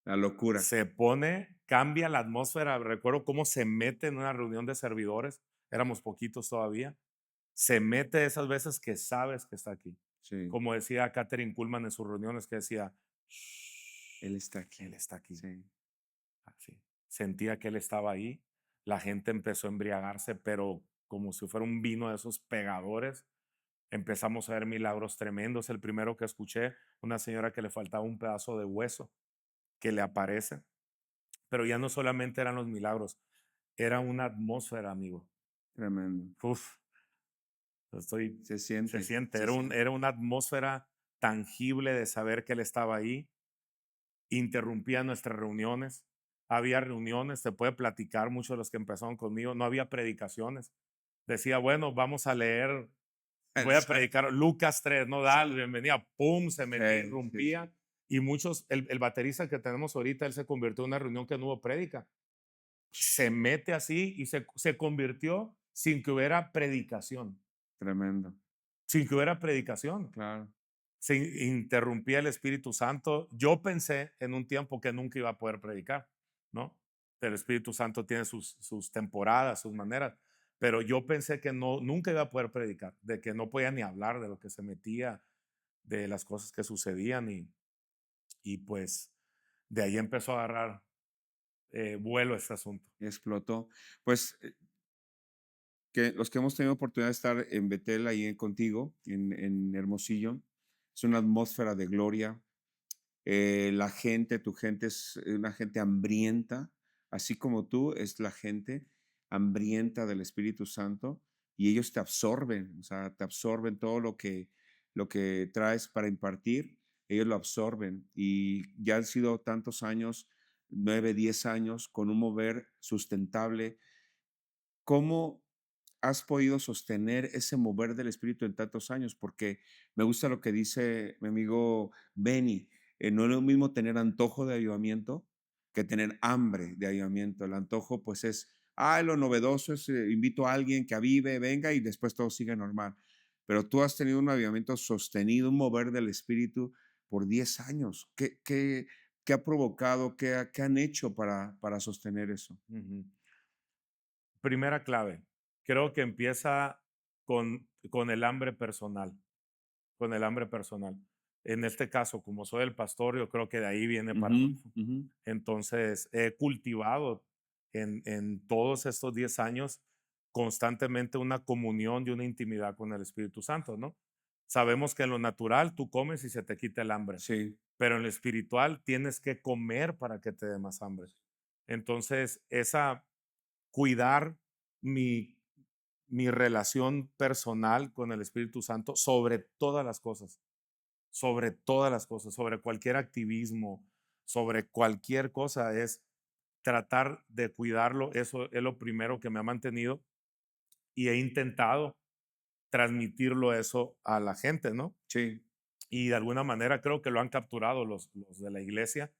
Speaker 2: la locura.
Speaker 1: se pone, cambia la atmósfera. Recuerdo cómo se mete en una reunión de servidores. Éramos poquitos todavía. Se mete esas veces que sabes que está aquí.
Speaker 2: sí.
Speaker 1: Como decía Catherine Kuhlman en sus reuniones, que decía,
Speaker 2: Él está
Speaker 1: Él
Speaker 2: aquí.
Speaker 1: está aquí.
Speaker 2: Sí,
Speaker 1: Así. Sentía que Él estaba ahí. La gente empezó a embriagarse, pero como si fuera un vino de esos pegadores. Empezamos a ver milagros tremendos. El primero que escuché, una señora que le faltaba un pedazo de hueso que le aparece. Pero ya no solamente eran los milagros, era una atmósfera, amigo.
Speaker 2: tremendo.
Speaker 1: Uf,
Speaker 2: Se
Speaker 1: se
Speaker 2: siente,
Speaker 1: siente,
Speaker 2: se
Speaker 1: era,
Speaker 2: siente.
Speaker 1: era una atmósfera tangible de saber que Él estaba ahí. Interrumpía nuestras reuniones. Había reuniones, se puede platicar, muchos de los que empezaron conmigo, no había predicaciones. Decía, bueno, vamos a leer, voy a
Speaker 2: Exacto.
Speaker 1: predicar Lucas 3, no, dale, bienvenida, pum, se metía,
Speaker 2: Sí, sí, sí.
Speaker 1: irrumpía. Y muchos, el baterista que tenemos ahorita, él se convirtió en una reunión que no hubo prédica. Se mete así y se convirtió sin que hubiera predicación,
Speaker 2: Tremendo.
Speaker 1: sin que hubiera predicación.
Speaker 2: Claro.
Speaker 1: Se interrumpía el Espíritu Santo. Yo pensé en un tiempo que nunca iba a poder predicar, ¿no? El Espíritu Santo tiene sus temporadas, sus maneras, pero yo pensé que no, nunca iba a poder predicar, de que no podía ni hablar de lo que se metía, de las cosas que sucedían y pues de ahí empezó a agarrar vuelo este asunto.
Speaker 2: Explotó. Pues que los que hemos tenido oportunidad de estar en Betel, ahí contigo, en Hermosillo, es una atmósfera de gloria. La gente, tu gente es una gente hambrienta, así como tú, es la gente hambrienta del Espíritu Santo y ellos te absorben, o sea, te absorben todo lo que traes para impartir, ellos lo absorben y ya han sido tantos años, 9, 10 años, con un mover sustentable. ¿Cómo has podido sostener ese mover del espíritu en tantos años? Porque me gusta lo que dice mi amigo Benny, no es lo mismo tener antojo de avivamiento que tener hambre de avivamiento. El antojo pues es, lo novedoso es, invito a alguien que avive, venga y después todo sigue normal. Pero tú has tenido un avivamiento sostenido, un mover del espíritu por 10 años. ¿Qué ha provocado, qué han hecho para sostener eso?
Speaker 1: Ujú. Primera clave, creo que empieza con el hambre personal, con el hambre personal. En este caso, como soy el pastor, yo creo que de ahí viene para
Speaker 2: Ujú,
Speaker 1: abajo.
Speaker 2: ujú.
Speaker 1: Entonces, he cultivado en todos estos 10 años constantemente una comunión y una intimidad con el Espíritu Santo, ¿no? Sabemos que en lo natural tú comes y se te quita el hambre,
Speaker 2: Sí,
Speaker 1: pero en lo espiritual tienes que comer para que te dé más hambre. Entonces, esa cuidar mi, mi relación personal con el Espíritu Santo sobre todas las cosas, sobre cualquier activismo, sobre cualquier cosa, es tratar de cuidarlo. Eso es lo primero que me ha mantenido y he intentado transmitirlo eso a la gente, ¿no?
Speaker 2: sí.
Speaker 1: Y de alguna manera creo que lo han capturado los de la iglesia,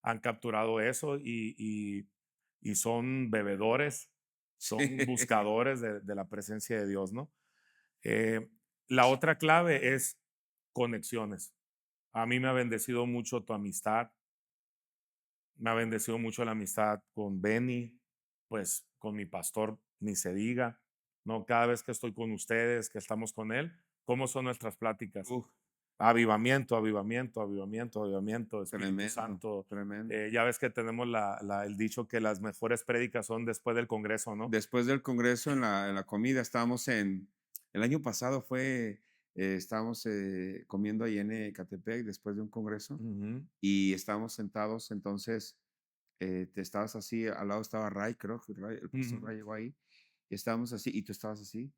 Speaker 1: han capturado eso y son bebedores, son buscadores de la presencia de Dios, ¿no? Eh, la otra clave es conexiones. A mí me ha bendecido mucho tu amistad, me ha bendecido mucho la amistad con Benny, pues con mi pastor, ni se diga, ¿no? Cada vez que estoy con ustedes, que estamos con él, ¿cómo son nuestras pláticas?
Speaker 2: Uf,
Speaker 1: Avivamiento, avivamiento, avivamiento, avivamiento, Espíritu
Speaker 2: tremendo,
Speaker 1: Santo.
Speaker 2: tremendo.
Speaker 1: Ya ves que tenemos el dicho que las mejores prédicas son después del Congreso, ¿no?
Speaker 2: Después del congreso, en la comida, estábamos el año pasado estábamos comiendo ahí en Ecatepec después de un congreso
Speaker 1: Ujú,
Speaker 2: y estábamos sentados, entonces te estabas así, al lado estaba Ray, creo que el pastor
Speaker 1: ujú.
Speaker 2: Ray llegó ahí, y estábamos así, y tú estabas así.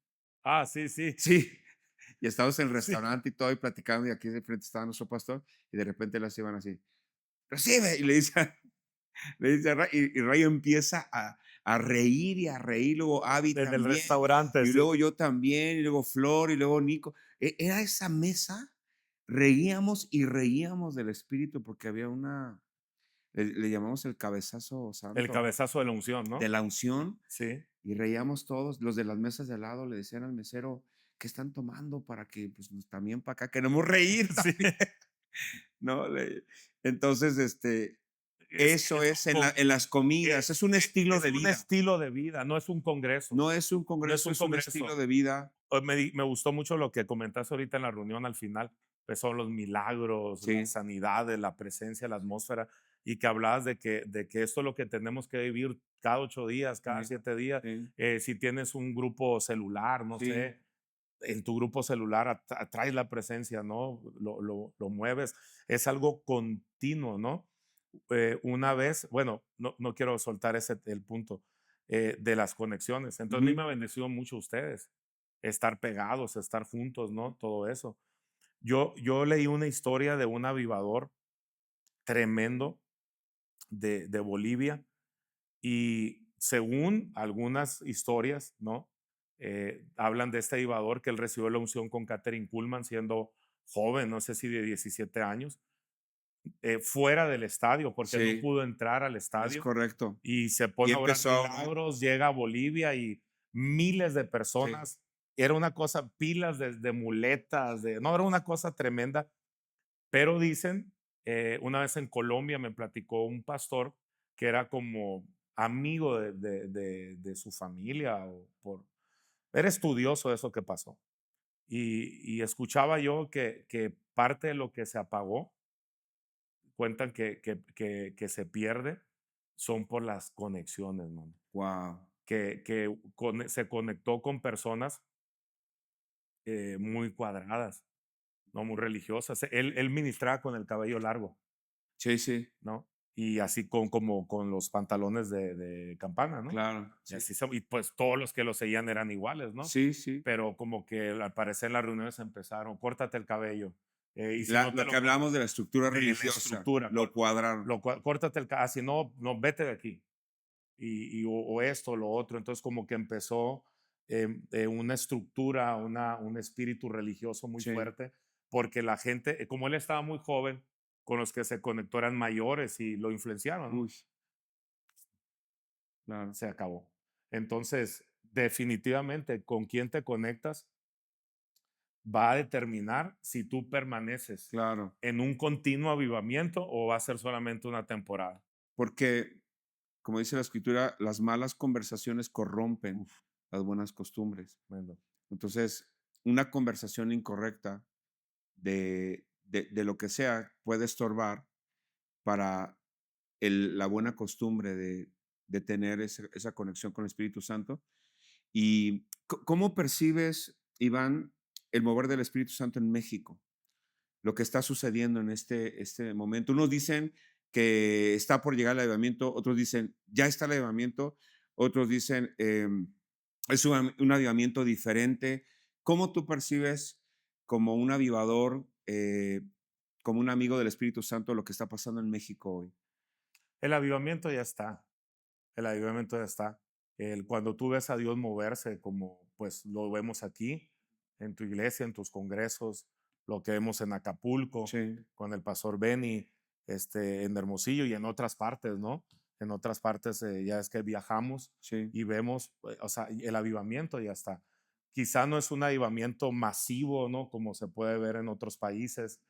Speaker 1: Ah, sí, sí,
Speaker 2: Sí, y estábamos en el
Speaker 1: sí.
Speaker 2: restaurante y todo, y platicando, y aquí de frente estaba nuestro pastor, y de repente las iban así, recibe, y le dice, le dice a Ray, y Ray empieza a reír y a reír, luego Abby
Speaker 1: En el
Speaker 2: también,
Speaker 1: restaurante,
Speaker 2: y
Speaker 1: sí.
Speaker 2: luego yo también, y luego Flor, y luego Nico. Era esa mesa, reíamos y reíamos del Espíritu porque había le llamamos el cabezazo
Speaker 1: El
Speaker 2: santo,
Speaker 1: cabezazo de la unción,
Speaker 2: de
Speaker 1: ¿no?
Speaker 2: la unción,
Speaker 1: Sí.
Speaker 2: y reíamos todos. Los de las mesas de al lado le decían al mesero, ¿qué están tomando para que pues, también para acá queremos reír
Speaker 1: Sí.
Speaker 2: también? ¿No? Entonces, eso
Speaker 1: Es
Speaker 2: es en las comidas, es un estilo
Speaker 1: es
Speaker 2: de
Speaker 1: un
Speaker 2: vida.
Speaker 1: estilo de vida, no es un congreso.
Speaker 2: No es un
Speaker 1: No es
Speaker 2: congreso,
Speaker 1: un
Speaker 2: es un estilo
Speaker 1: congreso.
Speaker 2: de vida.
Speaker 1: Me gustó mucho lo que comentaste ahorita en la reunión al final, pues son los milagros, las
Speaker 2: Sí,
Speaker 1: sanidades, la presencia, la atmósfera, y que hablabas de que esto es lo que tenemos que vivir cada 8 días, cada
Speaker 2: sí,
Speaker 1: 7 días.
Speaker 2: sí,
Speaker 1: Si tienes un grupo celular, no
Speaker 2: sí,
Speaker 1: sé, en tu grupo celular atraes la presencia, ¿no? Lo mueves. Es algo continuo, ¿no? Una vez, bueno, no quiero soltar el punto de las conexiones. Entonces, a mí
Speaker 2: ujú,
Speaker 1: me ha bendecido mucho ustedes, estar pegados, estar juntos, ¿no? Todo eso. Yo leí una historia de un avivador tremendo de Bolivia y según algunas historias, ¿no? Hablan de este avivador que él recibió la unción con Catherine Kuhlman siendo joven, no sé si de 17 años, fuera del estadio, porque no
Speaker 2: sí,
Speaker 1: pudo entrar al
Speaker 2: es
Speaker 1: estadio
Speaker 2: correcto.
Speaker 1: y se
Speaker 2: Y
Speaker 1: pone a orar
Speaker 2: empezó,
Speaker 1: milagros, llega a Bolivia y miles de
Speaker 2: sí,
Speaker 1: personas, era una cosa, pilas de muletas, no, era una cosa tremenda, pero dicen, una vez en Colombia me platicó un pastor que era como amigo de su familia, era estudioso de eso que pasó. Y escuchaba yo que parte de lo que se apagó, cuentan que se pierde, son por las conexiones, mano.
Speaker 2: wow,
Speaker 1: Que se conectó con personas muy cuadradas, no muy religiosas. Él ministraba con el cabello largo,
Speaker 2: sí, sí,
Speaker 1: ¿no? Y así como con los pantalones de campana, ¿no?
Speaker 2: claro,
Speaker 1: Y
Speaker 2: sí,
Speaker 1: así y pues todos los que lo seguían eran iguales, ¿no?
Speaker 2: sí, sí.
Speaker 1: Pero como que al parecer las reuniones empezaron, córtate el cabello, y si
Speaker 2: La
Speaker 1: no te
Speaker 2: lo
Speaker 1: lo
Speaker 2: que hablamos de la estructura
Speaker 1: de la
Speaker 2: religiosa,
Speaker 1: estructura,
Speaker 2: lo cuadraron.
Speaker 1: córtate si no, no, vete de aquí. O esto, lo otro. Entonces como que empezó una estructura, un espíritu religioso muy
Speaker 2: Sí,
Speaker 1: fuerte, porque la gente, como él estaba muy joven, con los que se conectó eran mayores y lo influenciaron, ¿no?
Speaker 2: uy, claro,
Speaker 1: Se acabó. Entonces, definitivamente, con quién te conectas va a determinar si tú permaneces
Speaker 2: claro,
Speaker 1: en un continuo avivamiento o va a ser solamente una temporada.
Speaker 2: porque, como dice la escritura, las malas conversaciones corrompen
Speaker 1: Uf,
Speaker 2: las buenas costumbres.
Speaker 1: tremendo.
Speaker 2: Entonces, una conversación incorrecta de lo que sea puede estorbar para la buena costumbre de tener esa conexión con el Espíritu Santo. ¿Y cómo percibes, Iván, el mover del Espíritu Santo en México? Lo que está sucediendo en este momento. Unos dicen que está por llegar el avivamiento, otros dicen ya está el avivamiento, otros dicen es un avivamiento diferente. ¿Cómo tú percibes como un avivador, como un amigo del Espíritu Santo, lo que está pasando en México hoy?
Speaker 1: El avivamiento ya está. El avivamiento ya está. Cuando tú ves a Dios moverse, como pues lo vemos aquí, en tu iglesia, en tus congresos, lo que vemos en Acapulco,
Speaker 2: Sí,
Speaker 1: con el pastor Benny, en Hermosillo y en otras partes, ¿no? En otras partes ya es que viajamos
Speaker 2: sí,
Speaker 1: y vemos, o sea, el avivamiento ya está. Quizá no es un avivamiento masivo, ¿no? Como se puede ver en otros países,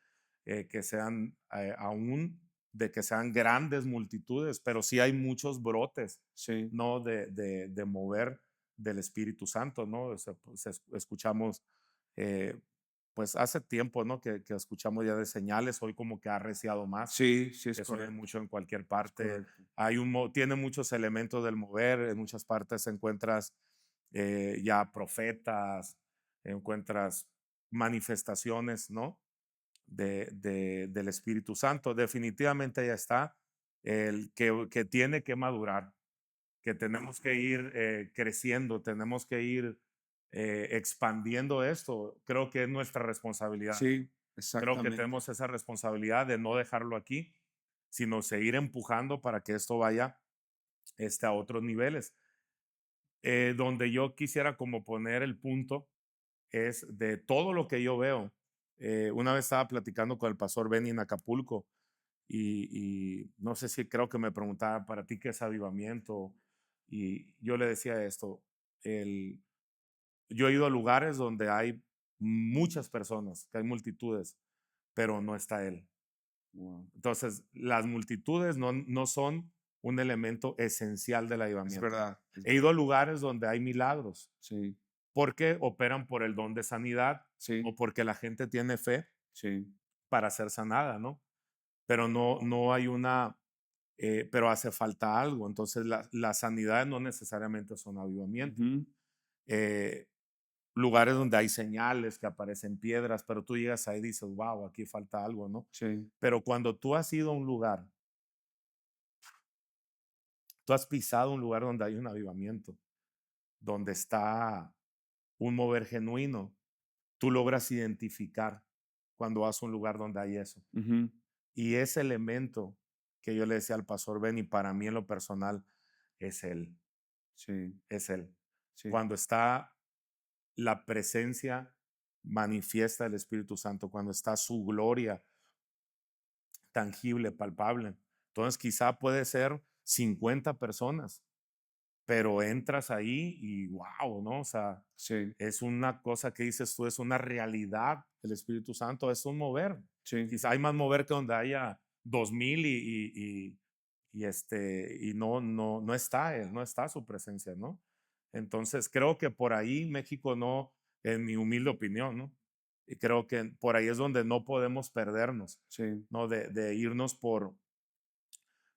Speaker 1: que sean aún de que sean grandes multitudes, pero sí hay muchos brotes,
Speaker 2: sí,
Speaker 1: ¿no? De mover del Espíritu Santo, ¿no? O sea, pues, escuchamos, eh, pues hace tiempo, ¿no? Que escuchamos ya de señales, hoy como que ha arreciado más,
Speaker 2: sí, sí, es
Speaker 1: que se oye
Speaker 2: correcto,
Speaker 1: mucho en cualquier
Speaker 2: es
Speaker 1: parte.
Speaker 2: correcto.
Speaker 1: Tiene muchos elementos del mover, en muchas partes encuentras ya profetas, encuentras manifestaciones, ¿no? Del Espíritu Santo. Definitivamente ya está, el que tiene que madurar, que tenemos que ir creciendo, tenemos que ir expandiendo esto. Creo que es nuestra responsabilidad.
Speaker 2: Sí,
Speaker 1: Creo que
Speaker 2: exactamente.
Speaker 1: tenemos esa responsabilidad de no dejarlo aquí, sino seguir empujando para que esto vaya a otros niveles. Donde yo quisiera como poner el punto es de todo lo que yo veo. Una vez estaba platicando con el pastor Benny en Acapulco y no sé si creo que me preguntaba para ti qué es avivamiento y yo le decía esto, el, yo he ido a lugares donde hay muchas personas, que hay multitudes, pero no está él.
Speaker 2: Wow.
Speaker 1: Entonces, las multitudes no son un elemento esencial del
Speaker 2: Es
Speaker 1: avivamiento.
Speaker 2: verdad, es
Speaker 1: He ido a lugares donde hay milagros,
Speaker 2: sí,
Speaker 1: porque operan por el don de sanidad
Speaker 2: Sí,
Speaker 1: o porque la gente tiene fe
Speaker 2: sí.
Speaker 1: para ser sanada, ¿no? Pero no hay una, pero hace falta algo. Entonces, las sanidades no necesariamente son avivamiento.
Speaker 2: Ujú,
Speaker 1: Eh, Lugares donde hay señales que aparecen piedras, pero tú llegas ahí y dices, wow, aquí falta algo, ¿no?
Speaker 2: sí.
Speaker 1: Pero cuando tú has ido a un lugar, tú has pisado un lugar donde hay un avivamiento, donde está un mover genuino, tú logras identificar cuando vas a un lugar donde hay eso.
Speaker 2: Ujú,
Speaker 1: Y ese elemento que yo le decía al pastor Benny, para mí en lo personal, es él,
Speaker 2: sí,
Speaker 1: es él.
Speaker 2: sí.
Speaker 1: Cuando está la presencia manifiesta del Espíritu Santo, cuando está su gloria tangible, palpable. Entonces quizá puede ser 50 personas, pero entras ahí y wow, ¿no? O sea,
Speaker 2: Sí,
Speaker 1: es una cosa que dices tú, es una realidad. El Espíritu Santo es un mover.
Speaker 2: sí.
Speaker 1: Quizá hay más mover que donde haya 2000 y no está él, no está su presencia, ¿no? Entonces creo que por ahí México no, en mi humilde opinión, ¿no? Y creo que por ahí es donde no podemos perdernos,
Speaker 2: Sí,
Speaker 1: ¿no? De irnos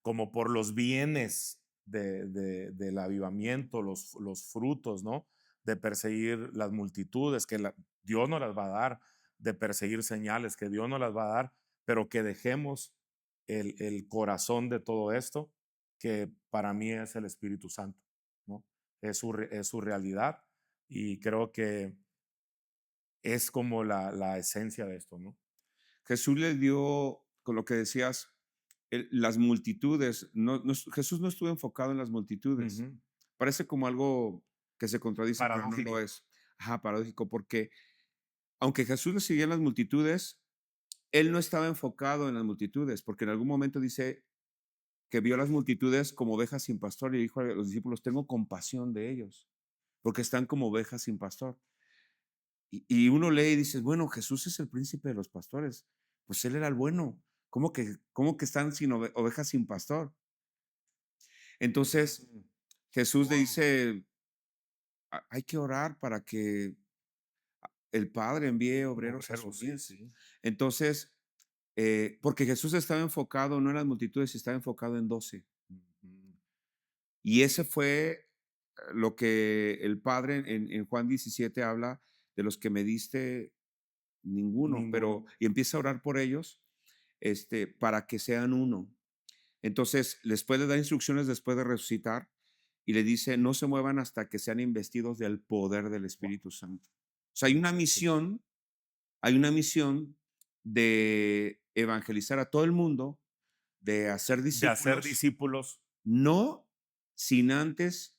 Speaker 1: como por los bienes del avivamiento, los frutos, ¿no? De perseguir las multitudes, que Dios nos las va a dar, de perseguir señales, que Dios nos las va a dar, pero que dejemos el corazón de todo esto, que para mí es el Espíritu Santo, ¿no? Es su realidad y creo que es como la esencia de esto, ¿no?
Speaker 2: Jesús les dio, con lo que decías, las multitudes. Jesús no estuvo enfocado en las multitudes.
Speaker 1: Ujú.
Speaker 2: Parece como algo que se contradice, pero no lo
Speaker 1: Paradójico.
Speaker 2: es. Ajá, paradójico, porque aunque Jesús le seguía en las multitudes, él no estaba enfocado en las multitudes, porque en algún momento dice que vio a las multitudes como ovejas sin pastor y dijo a los discípulos, tengo compasión de ellos, porque están como ovejas sin pastor. Y uno lee y dices, bueno, Jesús es el príncipe de los pastores, pues él era el bueno. ¿Cómo que están sin ovejas sin pastor? Entonces,
Speaker 1: Mm,
Speaker 2: Jesús le
Speaker 1: wow.
Speaker 2: dice, Hay que orar para que el Padre envíe obreros a su
Speaker 1: Obrero, sí,
Speaker 2: mies".
Speaker 1: sí.
Speaker 2: Entonces, porque Jesús estaba enfocado no en las multitudes, estaba enfocado en 12.
Speaker 1: Ujú.
Speaker 2: Y ese fue lo que el Padre en Juan 17 habla de los que me diste ninguno,
Speaker 1: Ninguno.
Speaker 2: pero y empieza a orar por ellos, para que sean uno. Entonces, les puede dar instrucciones después de resucitar y le dice, no se muevan hasta que sean investidos del poder del
Speaker 1: Guau,
Speaker 2: Espíritu Santo. O sea,
Speaker 1: qué
Speaker 2: hay una misión de evangelizar a todo el mundo, de hacer
Speaker 1: de hacer
Speaker 2: discípulos,
Speaker 1: discípulos,
Speaker 2: no sin antes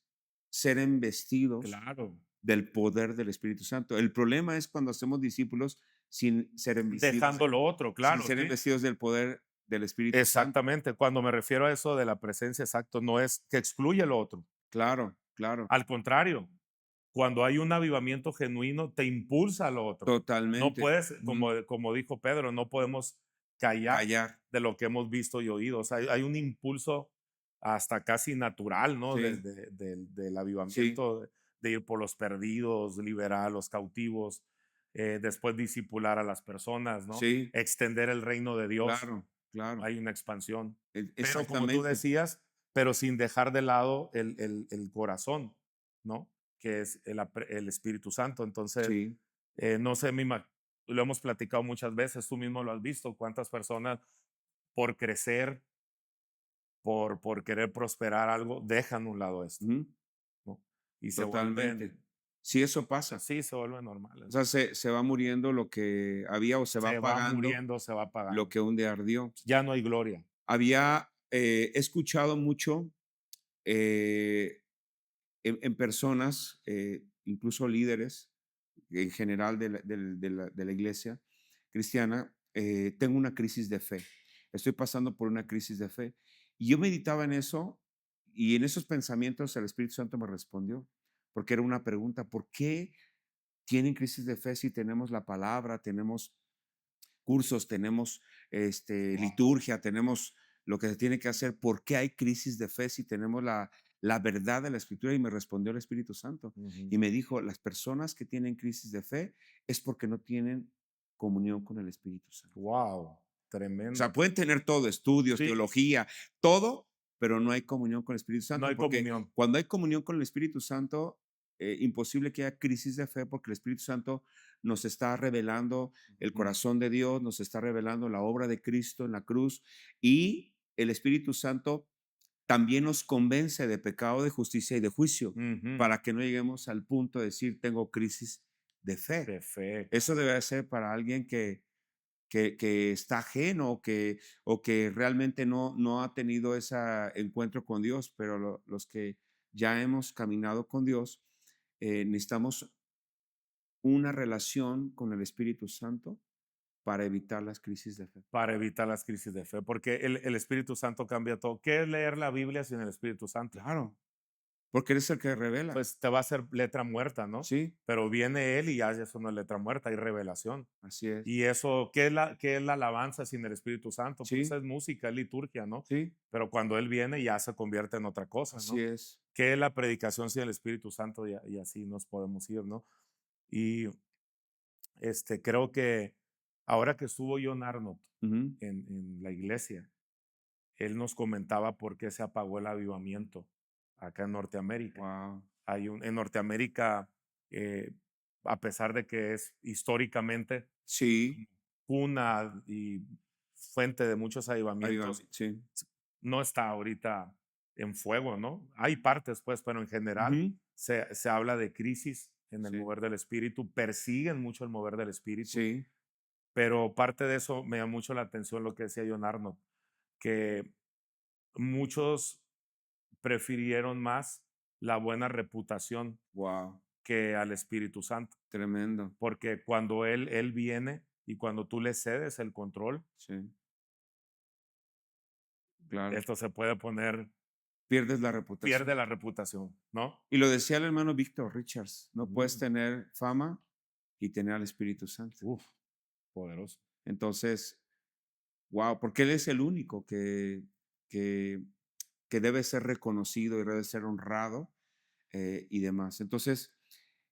Speaker 2: ser embestidos
Speaker 1: claro.
Speaker 2: del poder del Espíritu Santo. El problema es cuando hacemos discípulos sin ser embestidos,
Speaker 1: Dejando lo otro,
Speaker 2: sin
Speaker 1: claro,
Speaker 2: ser
Speaker 1: sí.
Speaker 2: embestidos del poder del Espíritu Santo.
Speaker 1: Exactamente. Cuando me refiero a eso de la presencia, exacto, no es que excluye lo otro.
Speaker 2: Claro, claro,
Speaker 1: Al contrario, cuando hay un avivamiento genuino, te impulsa a lo otro. No
Speaker 2: totalmente.
Speaker 1: puedes,
Speaker 2: Ujú.
Speaker 1: como dijo Pedro, no podemos callar
Speaker 2: Callar,
Speaker 1: de lo que hemos visto y oído. O sea, hay un impulso hasta casi natural, ¿no?
Speaker 2: sí,
Speaker 1: Del
Speaker 2: sí,
Speaker 1: avivamiento, de ir por los perdidos, liberar a los cautivos, después disipular a las personas, ¿no?
Speaker 2: sí,
Speaker 1: Extender el reino de Dios.
Speaker 2: claro, claro,
Speaker 1: Hay una expansión. Pero como tú
Speaker 2: exactamente.
Speaker 1: decías, pero sin dejar de lado el corazón, ¿no? Que es el Espíritu Santo. Entonces,
Speaker 2: Sí,
Speaker 1: no sé, lo hemos platicado muchas veces, tú mismo lo has visto, cuántas personas por crecer, por querer prosperar algo, dejan a un lado esto,
Speaker 2: ujú,
Speaker 1: ¿no? Y se
Speaker 2: totalmente.
Speaker 1: vuelven,
Speaker 2: Sí, eso pasa.
Speaker 1: sí, se vuelve normal.
Speaker 2: O sea, se va muriendo lo que había o se va
Speaker 1: Se va
Speaker 2: apagando
Speaker 1: muriendo, se va
Speaker 2: lo
Speaker 1: apagando.
Speaker 2: que un día ardió.
Speaker 1: Ya no hay gloria.
Speaker 2: He escuchado mucho eh, en personas, incluso líderes en general de la iglesia cristiana, tengo una crisis de fe. Estoy pasando por una crisis de fe. Y yo meditaba en eso y en esos pensamientos el Espíritu Santo me respondió, porque era una pregunta, ¿por qué tienen crisis de fe si tenemos la palabra, tenemos cursos, tenemos
Speaker 1: Wow.
Speaker 2: liturgia, tenemos lo que se tiene que hacer? ¿Por qué hay crisis de fe si tenemos la verdad de la Escritura y me respondió el Espíritu Santo
Speaker 1: Ujú.
Speaker 2: y me dijo, las personas que tienen crisis de fe es porque no tienen comunión con el Espíritu Santo.
Speaker 1: Wow,
Speaker 2: O sea,
Speaker 1: tremendo.
Speaker 2: pueden tener todo, estudios,
Speaker 1: Sí,
Speaker 2: teología, todo, pero no hay comunión con el Espíritu
Speaker 1: no
Speaker 2: Santo,
Speaker 1: hay
Speaker 2: porque
Speaker 1: comunión.
Speaker 2: cuando hay comunión con el Espíritu Santo, imposible que haya crisis de fe, porque el Espíritu Santo nos está revelando el
Speaker 1: Ujú.
Speaker 2: corazón de Dios, nos está revelando la obra de Cristo en la cruz, y el Espíritu Santo también nos convence de pecado, de justicia y de juicio,
Speaker 1: Ujú.
Speaker 2: para que no lleguemos al punto de decir, tengo crisis de fe.
Speaker 1: De fe,
Speaker 2: Eso debe ser para alguien que está ajeno o que realmente no ha tenido ese encuentro con Dios, pero los que ya hemos caminado con Dios, necesitamos una relación con el Espíritu Santo para evitar las crisis de fe.
Speaker 1: para evitar las crisis de fe, porque el Espíritu Santo cambia todo. ¿Qué es leer la Biblia sin el Espíritu Santo?
Speaker 2: Claro, porque eres el que revela.
Speaker 1: Pues te va a hacer letra muerta, ¿no?
Speaker 2: Sí,
Speaker 1: Pero viene Él y ya eso no es letra muerta, hay revelación.
Speaker 2: así es.
Speaker 1: Y eso, qué es la alabanza sin el Espíritu Santo? Pues
Speaker 2: Sí,
Speaker 1: es música, es liturgia, ¿no?
Speaker 2: sí,
Speaker 1: Pero cuando Él viene ya se convierte en otra cosa,
Speaker 2: así
Speaker 1: ¿no?
Speaker 2: es.
Speaker 1: ¿Qué es la predicación sin el Espíritu Santo? Y así nos podemos ir, ¿no? Y creo que ahora que estuvo John Arnott en la iglesia, él nos comentaba por qué se apagó el avivamiento acá en Norteamérica.
Speaker 2: Wow.
Speaker 1: En Norteamérica, eh, a pesar de que es históricamente
Speaker 2: Sí,
Speaker 1: cuna y fuente de muchos avivamientos,
Speaker 2: sí.
Speaker 1: no está ahorita en fuego, ¿no? Hay partes, pues, pero en general
Speaker 2: Ujú,
Speaker 1: se habla de crisis en el
Speaker 2: sí,
Speaker 1: mover del espíritu, persiguen mucho el mover del espíritu,
Speaker 2: sí.
Speaker 1: pero parte de eso me llama mucho la atención lo que decía John Arnold, que muchos prefirieron más la buena reputación
Speaker 2: Wow,
Speaker 1: que al Espíritu Santo,
Speaker 2: tremendo.
Speaker 1: porque cuando él viene y cuando tú le cedes el control,
Speaker 2: Sí, claro.
Speaker 1: esto se puede poner,
Speaker 2: Pierdes la
Speaker 1: pierde
Speaker 2: reputación.
Speaker 1: la reputación, ¿no?
Speaker 2: Y lo decía el hermano Víctor Richards, no puedes
Speaker 1: Mm,
Speaker 2: tener fama y tener al Espíritu Santo.
Speaker 1: uf, poderoso.
Speaker 2: Entonces, wow, porque Él es el único que, que debe ser reconocido y debe ser honrado y demás. Entonces,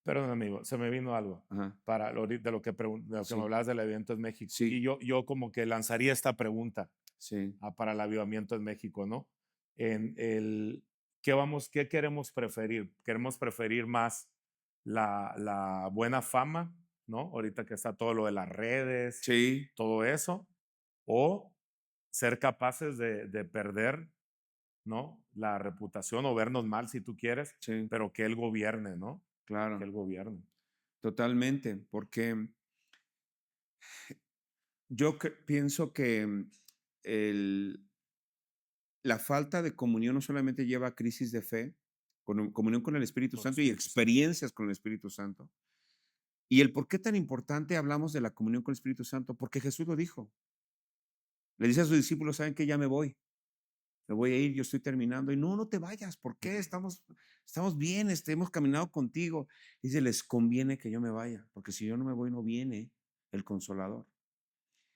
Speaker 1: Perdón, amigo, se me vino algo
Speaker 2: ajá,
Speaker 1: para de lo que, de lo que me
Speaker 2: sí,
Speaker 1: hablabas del evento en México. Y
Speaker 2: sí,
Speaker 1: yo como que lanzaría esta pregunta
Speaker 2: sí,
Speaker 1: para el avivamiento en México, ¿no? En el, qué queremos preferir? ¿Queremos preferir más la buena fama, ¿no? Ahorita que está todo lo de las redes,
Speaker 2: sí,
Speaker 1: todo eso, o ser capaces de perder, ¿no? La reputación o vernos mal si tú quieres,
Speaker 2: sí,
Speaker 1: pero que él gobierne, ¿no? Que
Speaker 2: claro,
Speaker 1: él gobierne.
Speaker 2: totalmente, porque yo pienso que el, la falta de comunión no solamente lleva a crisis de fe, comunión con el Espíritu
Speaker 1: Con el
Speaker 2: Santo y
Speaker 1: Espíritu Santo.
Speaker 2: experiencias con el Espíritu Santo. ¿Y el por qué tan importante hablamos de la comunión con el Espíritu Santo? Porque Jesús lo dijo. Le dice a sus discípulos, ¿saben qué? Ya me voy a ir, yo estoy terminando. Y no, no te vayas, ¿por qué? Estamos bien, hemos caminado contigo. Dice, les conviene que yo me vaya, porque si yo no me voy, no viene el Consolador.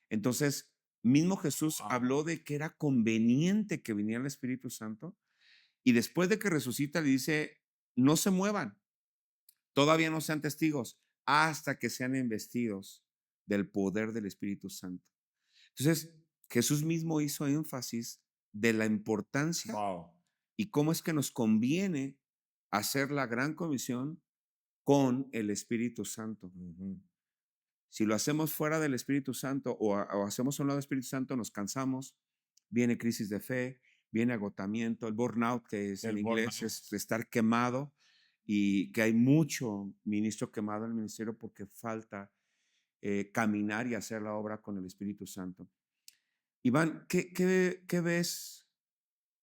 Speaker 2: Entonces, mismo Jesús
Speaker 1: Wow.
Speaker 2: habló de que era conveniente que viniera el Espíritu Santo. Y después de que resucita, le dice, no se muevan, todavía no sean testigos, hasta que sean investidos del poder del Espíritu Santo. Entonces, Jesús mismo hizo énfasis de la importancia
Speaker 1: Wow.
Speaker 2: y cómo es que nos conviene hacer la gran comisión con el Espíritu Santo.
Speaker 1: Ujú.
Speaker 2: Si lo hacemos fuera del Espíritu Santo o hacemos a un lado del Espíritu Santo, nos cansamos, viene crisis de fe, viene agotamiento, el burnout, que es en
Speaker 1: El
Speaker 2: inglés,
Speaker 1: burnout.
Speaker 2: es estar quemado y que hay mucho ministro quemado en el ministerio porque falta caminar y hacer la obra con el Espíritu Santo. Iván, ¿qué ves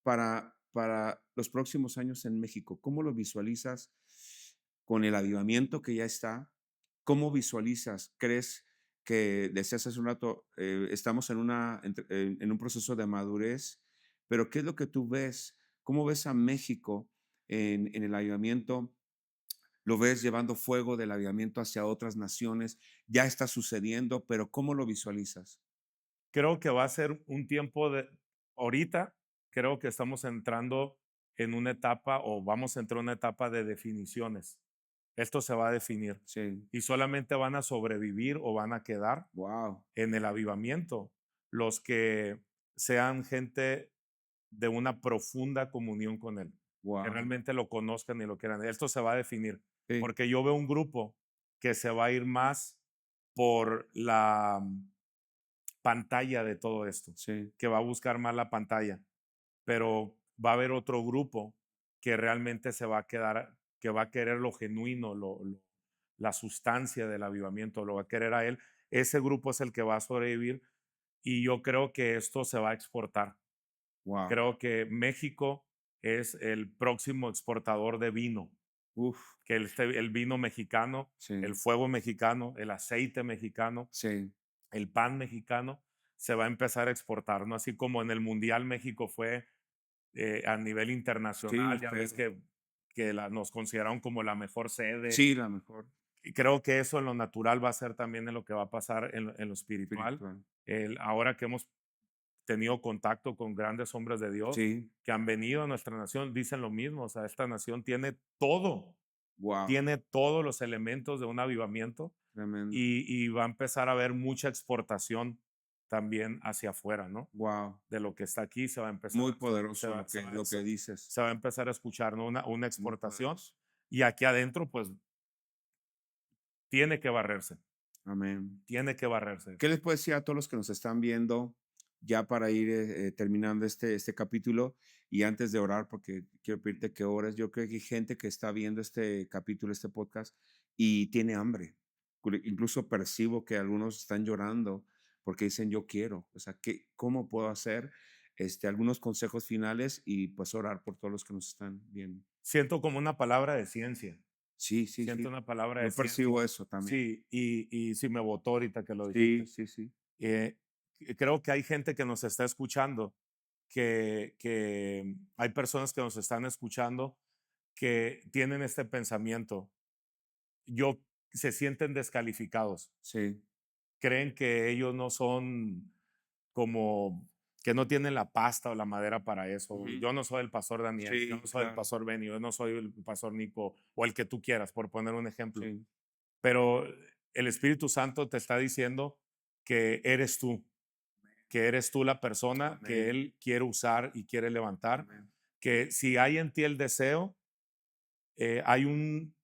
Speaker 2: para los próximos años en México? ¿Cómo lo visualizas con el avivamiento que ya está? ¿Cómo visualizas? ¿Crees que, decías hace un rato, estamos en un proceso de madurez, pero qué es lo que tú ves? ¿Cómo ves a México en el avivamiento? ¿Lo ves llevando fuego del avivamiento hacia otras naciones? Ya está sucediendo, pero ¿cómo lo visualizas?
Speaker 1: Creo que va a ser un tiempo de, ahorita creo que estamos entrando en una etapa o vamos a entrar en una etapa de definiciones. Esto se va a definir
Speaker 2: Sí.
Speaker 1: y solamente van a sobrevivir o van a quedar
Speaker 2: Wow.
Speaker 1: en el avivamiento los que sean gente de una profunda comunión con Él, que
Speaker 2: Wow.
Speaker 1: realmente lo conozcan y lo quieran. Esto se va a definir,
Speaker 2: Sí.
Speaker 1: porque yo veo un grupo que se va a ir más por la pantalla de todo esto,
Speaker 2: Sí.
Speaker 1: que va a buscar más la pantalla, pero va a haber otro grupo que realmente se va a quedar, que va a querer lo genuino, la sustancia del avivamiento, lo va a querer a Él. Ese grupo es el que va a sobrevivir y yo creo que esto se va a exportar.
Speaker 2: Wow.
Speaker 1: Creo que México es el próximo exportador de vino,
Speaker 2: Uf.
Speaker 1: que el vino mexicano, el
Speaker 2: Sí.
Speaker 1: fuego mexicano, el aceite mexicano,
Speaker 2: Sí.
Speaker 1: el pan mexicano, se va a empezar a exportar, ¿no? Así como en el Mundial México fue a nivel
Speaker 2: Sí,
Speaker 1: internacional, ya ves
Speaker 2: fue.
Speaker 1: que nos consideraron como la mejor sede.
Speaker 2: Sí, la mejor.
Speaker 1: Y creo que eso en lo natural va a ser también en lo que va a pasar en lo espiritual.
Speaker 2: Espiritual.
Speaker 1: Ahora que hemos tenido contacto con grandes hombres de Dios
Speaker 2: Sí.
Speaker 1: que han venido a nuestra nación, dicen lo mismo, o sea, esta nación
Speaker 2: Wow.
Speaker 1: tiene todos los elementos de un avivamiento
Speaker 2: Tremendo.
Speaker 1: y va a empezar a haber mucha exportación también hacia afuera, ¿no?
Speaker 2: Wow.
Speaker 1: De lo que está aquí se va a empezar,
Speaker 2: Muy poderoso lo que dices.
Speaker 1: se va a empezar a escuchar, ¿no? Una
Speaker 2: Muy
Speaker 1: exportación
Speaker 2: poderoso.
Speaker 1: y aquí adentro, pues, tiene que barrerse,
Speaker 2: Amén.
Speaker 1: tiene que barrerse.
Speaker 2: ¿Qué les puedo decir a todos los que nos están viendo ya para ir terminando este capítulo y antes de orar, porque quiero pedirte que ores? Yo creo que hay gente que está viendo este capítulo, este podcast, y tiene hambre. Incluso percibo que algunos están llorando porque dicen, yo quiero. O sea, ¿cómo puedo hacer? Algunos consejos finales y pues orar por todos los que nos están viendo.
Speaker 1: Siento como una palabra de ciencia,
Speaker 2: Sí, sí,
Speaker 1: siento
Speaker 2: sí.
Speaker 1: una palabra de
Speaker 2: Yo
Speaker 1: ciencia.
Speaker 2: percibo eso también.
Speaker 1: Sí, y sí me botó ahorita que lo
Speaker 2: Sí,
Speaker 1: dijiste.
Speaker 2: sí, sí.
Speaker 1: Eh, Creo que hay gente que nos está escuchando, que hay personas que nos están escuchando que tienen este pensamiento. Se sienten descalificados,
Speaker 2: Sí.
Speaker 1: creen que ellos no son como, que no tienen la pasta o la madera para eso.
Speaker 2: Ujú.
Speaker 1: Yo no soy el pastor Daniel, yo
Speaker 2: Sí,
Speaker 1: no soy el
Speaker 2: claro.
Speaker 1: pastor Benny, yo no soy el pastor Nico o el que tú quieras, por poner un ejemplo.
Speaker 2: Sí.
Speaker 1: Pero el Espíritu Santo te está diciendo que eres tú la persona que
Speaker 2: Amén.
Speaker 1: Él quiere usar y quiere levantar,
Speaker 2: Amén.
Speaker 1: que si hay en ti el deseo, hay un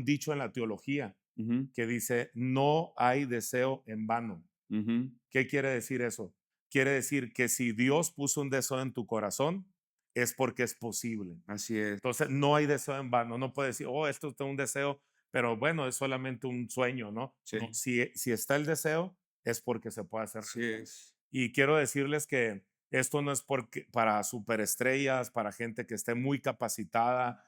Speaker 1: dicho en la teología
Speaker 2: Ujú,
Speaker 1: que dice, no hay deseo en vano.
Speaker 2: ujú.
Speaker 1: ¿Qué quiere decir eso? Quiere decir que si Dios puso un deseo en tu corazón, es porque es posible.
Speaker 2: Así es.
Speaker 1: Entonces, no hay deseo en vano. No puedes decir, oh, esto es un deseo, pero bueno, es solamente un sueño, ¿no? No,
Speaker 2: Sí,
Speaker 1: si está el deseo, es porque se puede hacer
Speaker 2: así
Speaker 1: realidad.
Speaker 2: es.
Speaker 1: Y quiero decirles que esto no es para superestrellas, para gente que esté muy capacitada,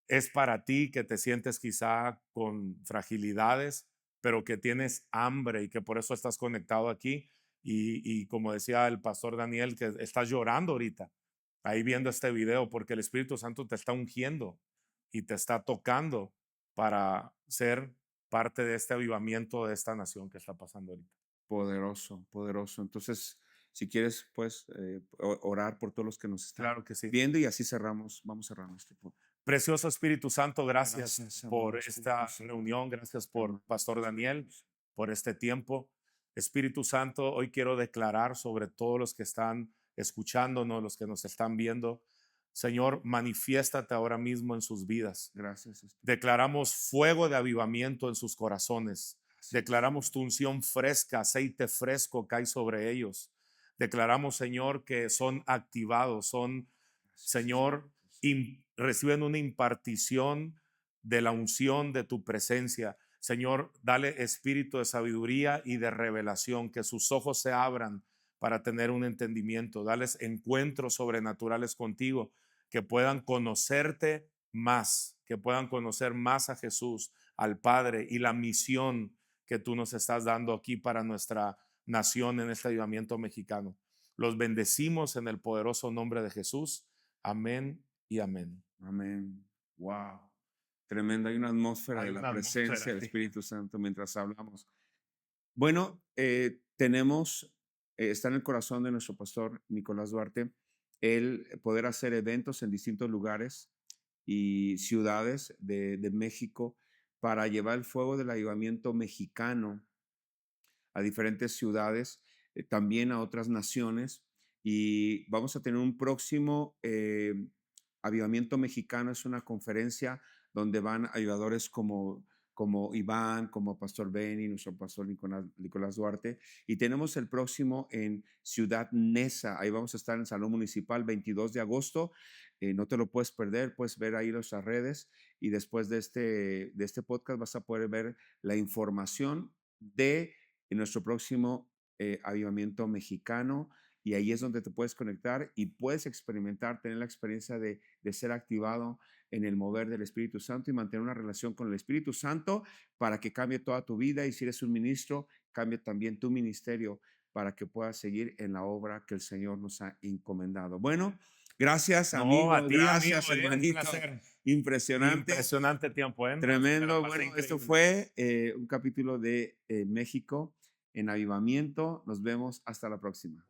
Speaker 1: es para ti que te sientes quizá con fragilidades, pero que tienes hambre y que por eso estás conectado aquí. Y como decía el pastor Daniel, que estás llorando ahorita, ahí viendo este video, porque el Espíritu Santo te está ungiendo y te está tocando para ser parte de este avivamiento de esta nación que está pasando ahorita.
Speaker 2: Poderoso, poderoso. Entonces, si quieres, pues, orar por todos los que nos están
Speaker 1: Claro que sí.
Speaker 2: viendo y así cerramos, vamos cerrando este podcast.
Speaker 1: Precioso Espíritu Santo, gracias
Speaker 2: Gracias, amado
Speaker 1: por
Speaker 2: Espíritu
Speaker 1: esta
Speaker 2: Santo.
Speaker 1: reunión, gracias
Speaker 2: Te
Speaker 1: por
Speaker 2: amamos,
Speaker 1: Pastor
Speaker 2: Espíritu
Speaker 1: Daniel,
Speaker 2: Santo.
Speaker 1: por este tiempo. Espíritu Santo, hoy quiero declarar sobre todos los que están escuchándonos, los que nos están viendo. Señor, manifiéstate ahora mismo en sus vidas.
Speaker 2: Gracias, Espíritu.
Speaker 1: Declaramos fuego de avivamiento en sus corazones.
Speaker 2: Gracias.
Speaker 1: Declaramos tu unción fresca, aceite fresco cae sobre ellos. Declaramos, Señor, que son activados, son,
Speaker 2: Gracias,
Speaker 1: Señor,
Speaker 2: Espíritu Santo.
Speaker 1: reciben una impartición de la unción de tu presencia. Señor, dale espíritu de sabiduría y de revelación, que sus ojos se abran para tener un entendimiento. Dales encuentros sobrenaturales contigo, que puedan conocerte más, que puedan conocer más a Jesús, al Padre y la misión que tú nos estás dando aquí para nuestra nación en este avivamiento mexicano. Los bendecimos en el poderoso nombre de Jesús. Amén y amén.
Speaker 2: Amén. Wow. Tremenda. Hay una atmósfera
Speaker 1: Hay
Speaker 2: de la
Speaker 1: una atmósfera,
Speaker 2: presencia del
Speaker 1: sí.
Speaker 2: Espíritu Santo mientras hablamos. Bueno, tenemos, está en el corazón de nuestro pastor Nicolás Duarte, el poder hacer eventos en distintos lugares y ciudades de México para llevar el fuego del avivamiento mexicano a diferentes ciudades, también a otras naciones. Y vamos a tener un próximo Avivamiento Mexicano. Es una conferencia donde van ayudadores como Iván, como Pastor Benny, nuestro pastor Nicolás Duarte. Y tenemos el próximo en Ciudad Neza. Ahí vamos a estar en el Salón Municipal 22 de agosto. No te lo puedes perder, puedes ver ahí nuestras redes. Y después de este podcast vas a poder ver la información de nuestro próximo avivamiento mexicano, y ahí es donde te puedes conectar y puedes experimentar, tener la experiencia de ser activado en el mover del Espíritu Santo y mantener una relación con el Espíritu Santo para que cambie toda tu vida, y si eres un ministro, cambie también tu ministerio para que puedas seguir en la obra que el Señor nos ha encomendado. Bueno, gracias
Speaker 1: No, a
Speaker 2: amigo,
Speaker 1: ti, amigo,
Speaker 2: gracias
Speaker 1: un
Speaker 2: hermanito,
Speaker 1: placer.
Speaker 2: impresionante.
Speaker 1: Impresionante tiempo, ¿eh? Me la
Speaker 2: Tremendo.
Speaker 1: pasé
Speaker 2: Bueno, esto
Speaker 1: increíble.
Speaker 2: fue un capítulo de México en Avivamiento. Nos vemos hasta la próxima.